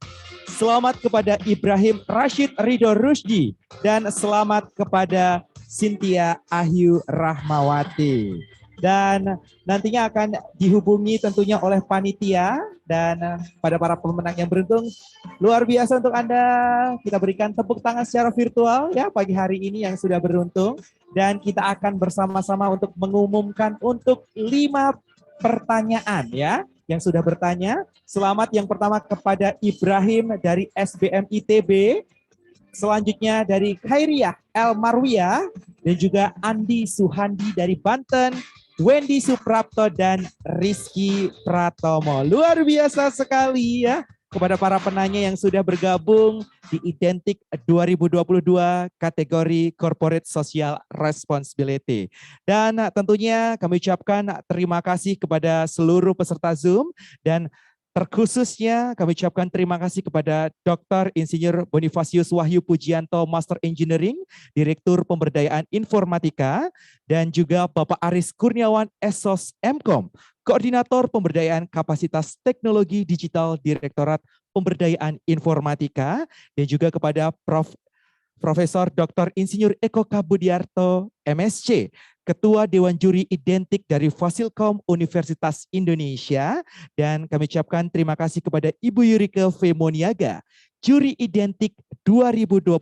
selamat kepada Ibrahim Rashid Ridho Rusdi, dan selamat kepada Cynthia Ahyu Rahmawati. Dan nantinya akan dihubungi tentunya oleh panitia dan pada para pemenang yang beruntung. Luar biasa untuk Anda, kita berikan tepuk tangan secara virtual ya pagi hari ini yang sudah beruntung. Dan kita akan bersama-sama untuk mengumumkan untuk 5 pertanyaan ya yang sudah bertanya. Selamat yang pertama kepada Ibrahim dari SBM ITB. Selanjutnya dari Khairiyah El Marwiyah dan juga Andi Suhandi dari Banten, Wendy Suprapto dan Rizky Pratomo. Luar biasa sekali ya kepada para penanya yang sudah bergabung di Identik 2022 kategori Corporate Social Responsibility. Dan tentunya kami ucapkan terima kasih kepada seluruh peserta Zoom dan terkhususnya kami ucapkan terima kasih kepada Dr. Insinyur Bonifasius Wahyu Pujianto, Master Engineering, Direktur Pemberdayaan Informatika, dan juga Bapak Aris Kurniawan, Esos Mkom, Koordinator Pemberdayaan Kapasitas Teknologi Digital Direktorat Pemberdayaan Informatika, dan juga kepada Profesor Dr. Insinyur Eko Kabudiarto, MSc, Ketua Dewan Juri Identik dari Fasilkom Universitas Indonesia, dan kami ucapkan terima kasih kepada Ibu Yurika Femoniaga, Juri Identik 2022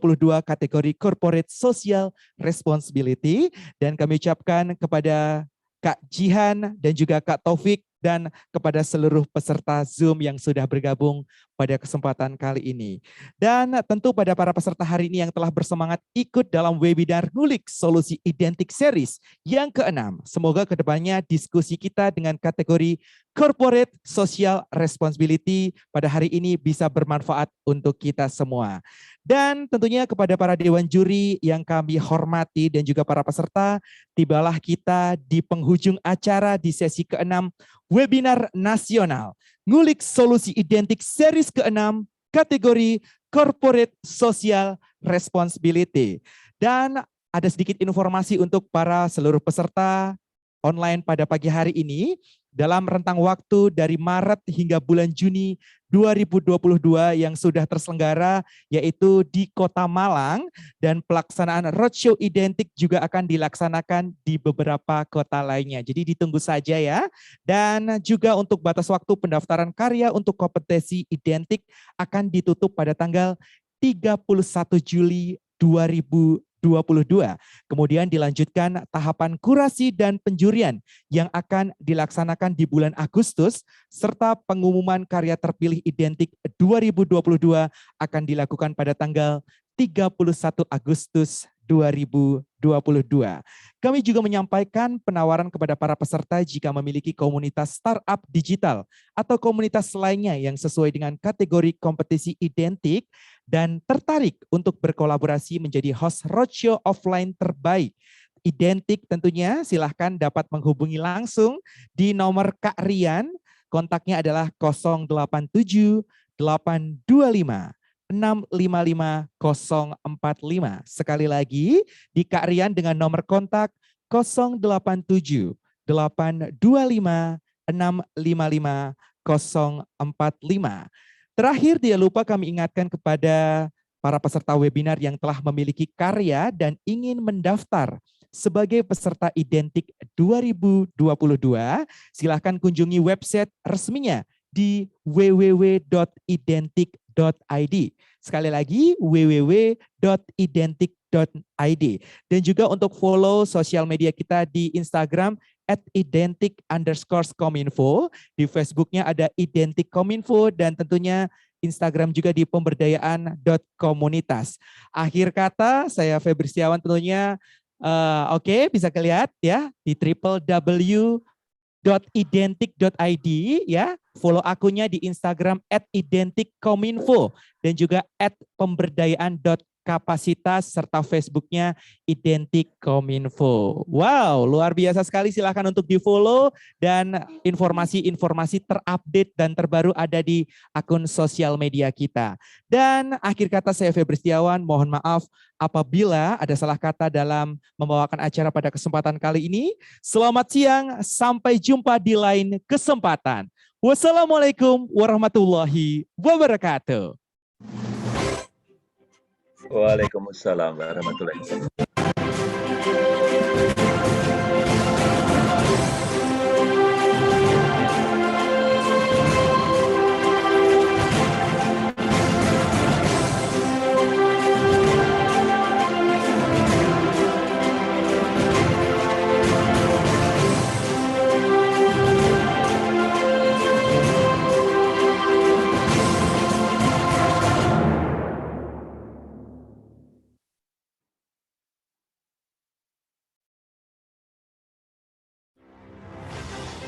kategori Corporate Social Responsibility, dan kami ucapkan kepada Kak Jihan dan juga Kak Taufik dan kepada seluruh peserta Zoom yang sudah bergabung pada kesempatan kali ini. Dan tentu pada para peserta hari ini yang telah bersemangat ikut dalam webinar Ngulik Solusi Identik Series yang ke-6. Semoga kedepannya diskusi kita dengan kategori Corporate Social Responsibility pada hari ini bisa bermanfaat untuk kita semua. Dan tentunya kepada para dewan juri yang kami hormati dan juga para peserta, tibalah kita di penghujung acara di sesi ke-6 webinar nasional Ngulik Solusi Identik Series ke-6 kategori Corporate Social Responsibility. Dan ada sedikit informasi untuk para seluruh peserta online pada pagi hari ini dalam rentang waktu dari Maret hingga bulan Juni 2022 yang sudah terselenggara, yaitu di Kota Malang, dan pelaksanaan roadshow identik juga akan dilaksanakan di beberapa kota lainnya. Jadi ditunggu saja ya. Dan juga untuk batas waktu pendaftaran karya untuk kompetensi identik akan ditutup pada tanggal 31 Juli 2022. Kemudian dilanjutkan tahapan kurasi dan penjurian yang akan dilaksanakan di bulan Agustus, serta pengumuman karya terpilih identik 2022 akan dilakukan pada tanggal 31 Agustus 2022. Kami juga menyampaikan penawaran kepada para peserta jika memiliki komunitas startup digital atau komunitas lainnya yang sesuai dengan kategori kompetisi identik dan tertarik untuk berkolaborasi menjadi host roadshow offline terbaik identik, tentunya silahkan dapat menghubungi langsung di nomor Kak Rian. Kontaknya adalah 087 825 655045. Sekali lagi di Kak Rian dengan nomor kontak 087 825 655045. Terakhir, tidak lupa kami ingatkan kepada para peserta webinar yang telah memiliki karya dan ingin mendaftar sebagai peserta identik 2022, silahkan kunjungi website resminya di www.identik.id. Sekali lagi, www.identik.id. Dan juga untuk follow sosial media kita di Instagram @identik_kominfo. Di Facebooknya ada Identik Kominfo, dan tentunya Instagram juga di pemberdayaan.komunitas. Akhir kata, saya Febri Setiawan tentunya, oke, bisa kelihatan ya di www.identik.id ya. Follow akunnya di Instagram @identikkominfo dan juga @pemberdayaan.kapasitas serta Facebooknya Identik Kominfo. Wow, luar biasa sekali. Silahkan untuk di follow dan informasi-informasi terupdate dan terbaru ada di akun sosial media kita. Dan akhir kata, saya Febri Setiawan, mohon maaf apabila ada salah kata dalam membawakan acara pada kesempatan kali ini. Selamat siang, sampai jumpa di lain kesempatan. Wassalamualaikum warahmatullahi wabarakatuh. Waalaikumsalam warahmatullahi wabarakatuh.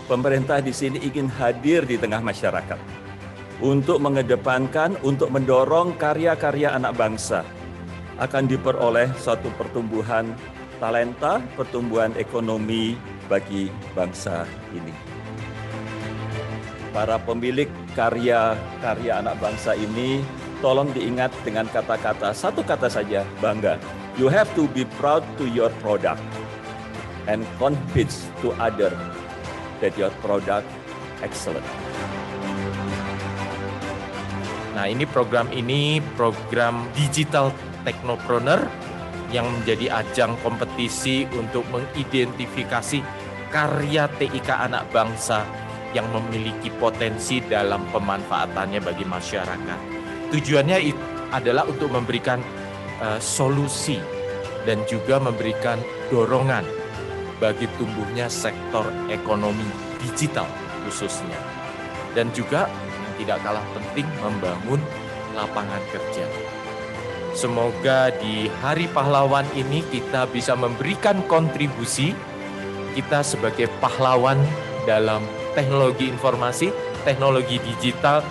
Pemerintah di sini ingin hadir di tengah masyarakat untuk mengedepankan, untuk mendorong karya-karya anak bangsa akan diperoleh suatu pertumbuhan talenta, pertumbuhan ekonomi bagi bangsa ini. Para pemilik karya-karya anak bangsa ini, tolong diingat dengan kata-kata, satu kata saja, bangga. You have to be proud to your product and convince to others that your product excellent. Nah, program Digital Technopreneur yang menjadi ajang kompetisi untuk mengidentifikasi karya TIK anak bangsa yang memiliki potensi dalam pemanfaatannya bagi masyarakat. Tujuannya adalah untuk memberikan solusi dan juga memberikan dorongan bagi tumbuhnya sektor ekonomi digital khususnya. Dan juga yang tidak kalah penting, membangun lapangan kerja. Semoga di Hari Pahlawan ini kita bisa memberikan kontribusi kita sebagai pahlawan dalam teknologi informasi, teknologi digital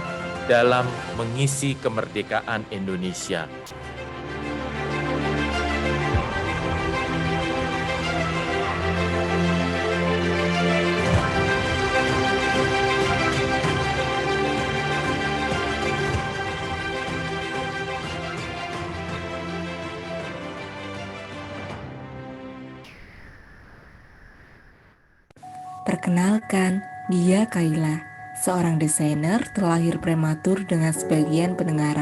dalam mengisi kemerdekaan Indonesia. Perkenalkan, dia Kayla, seorang desainer terlahir prematur dengan sebagian pendengaran.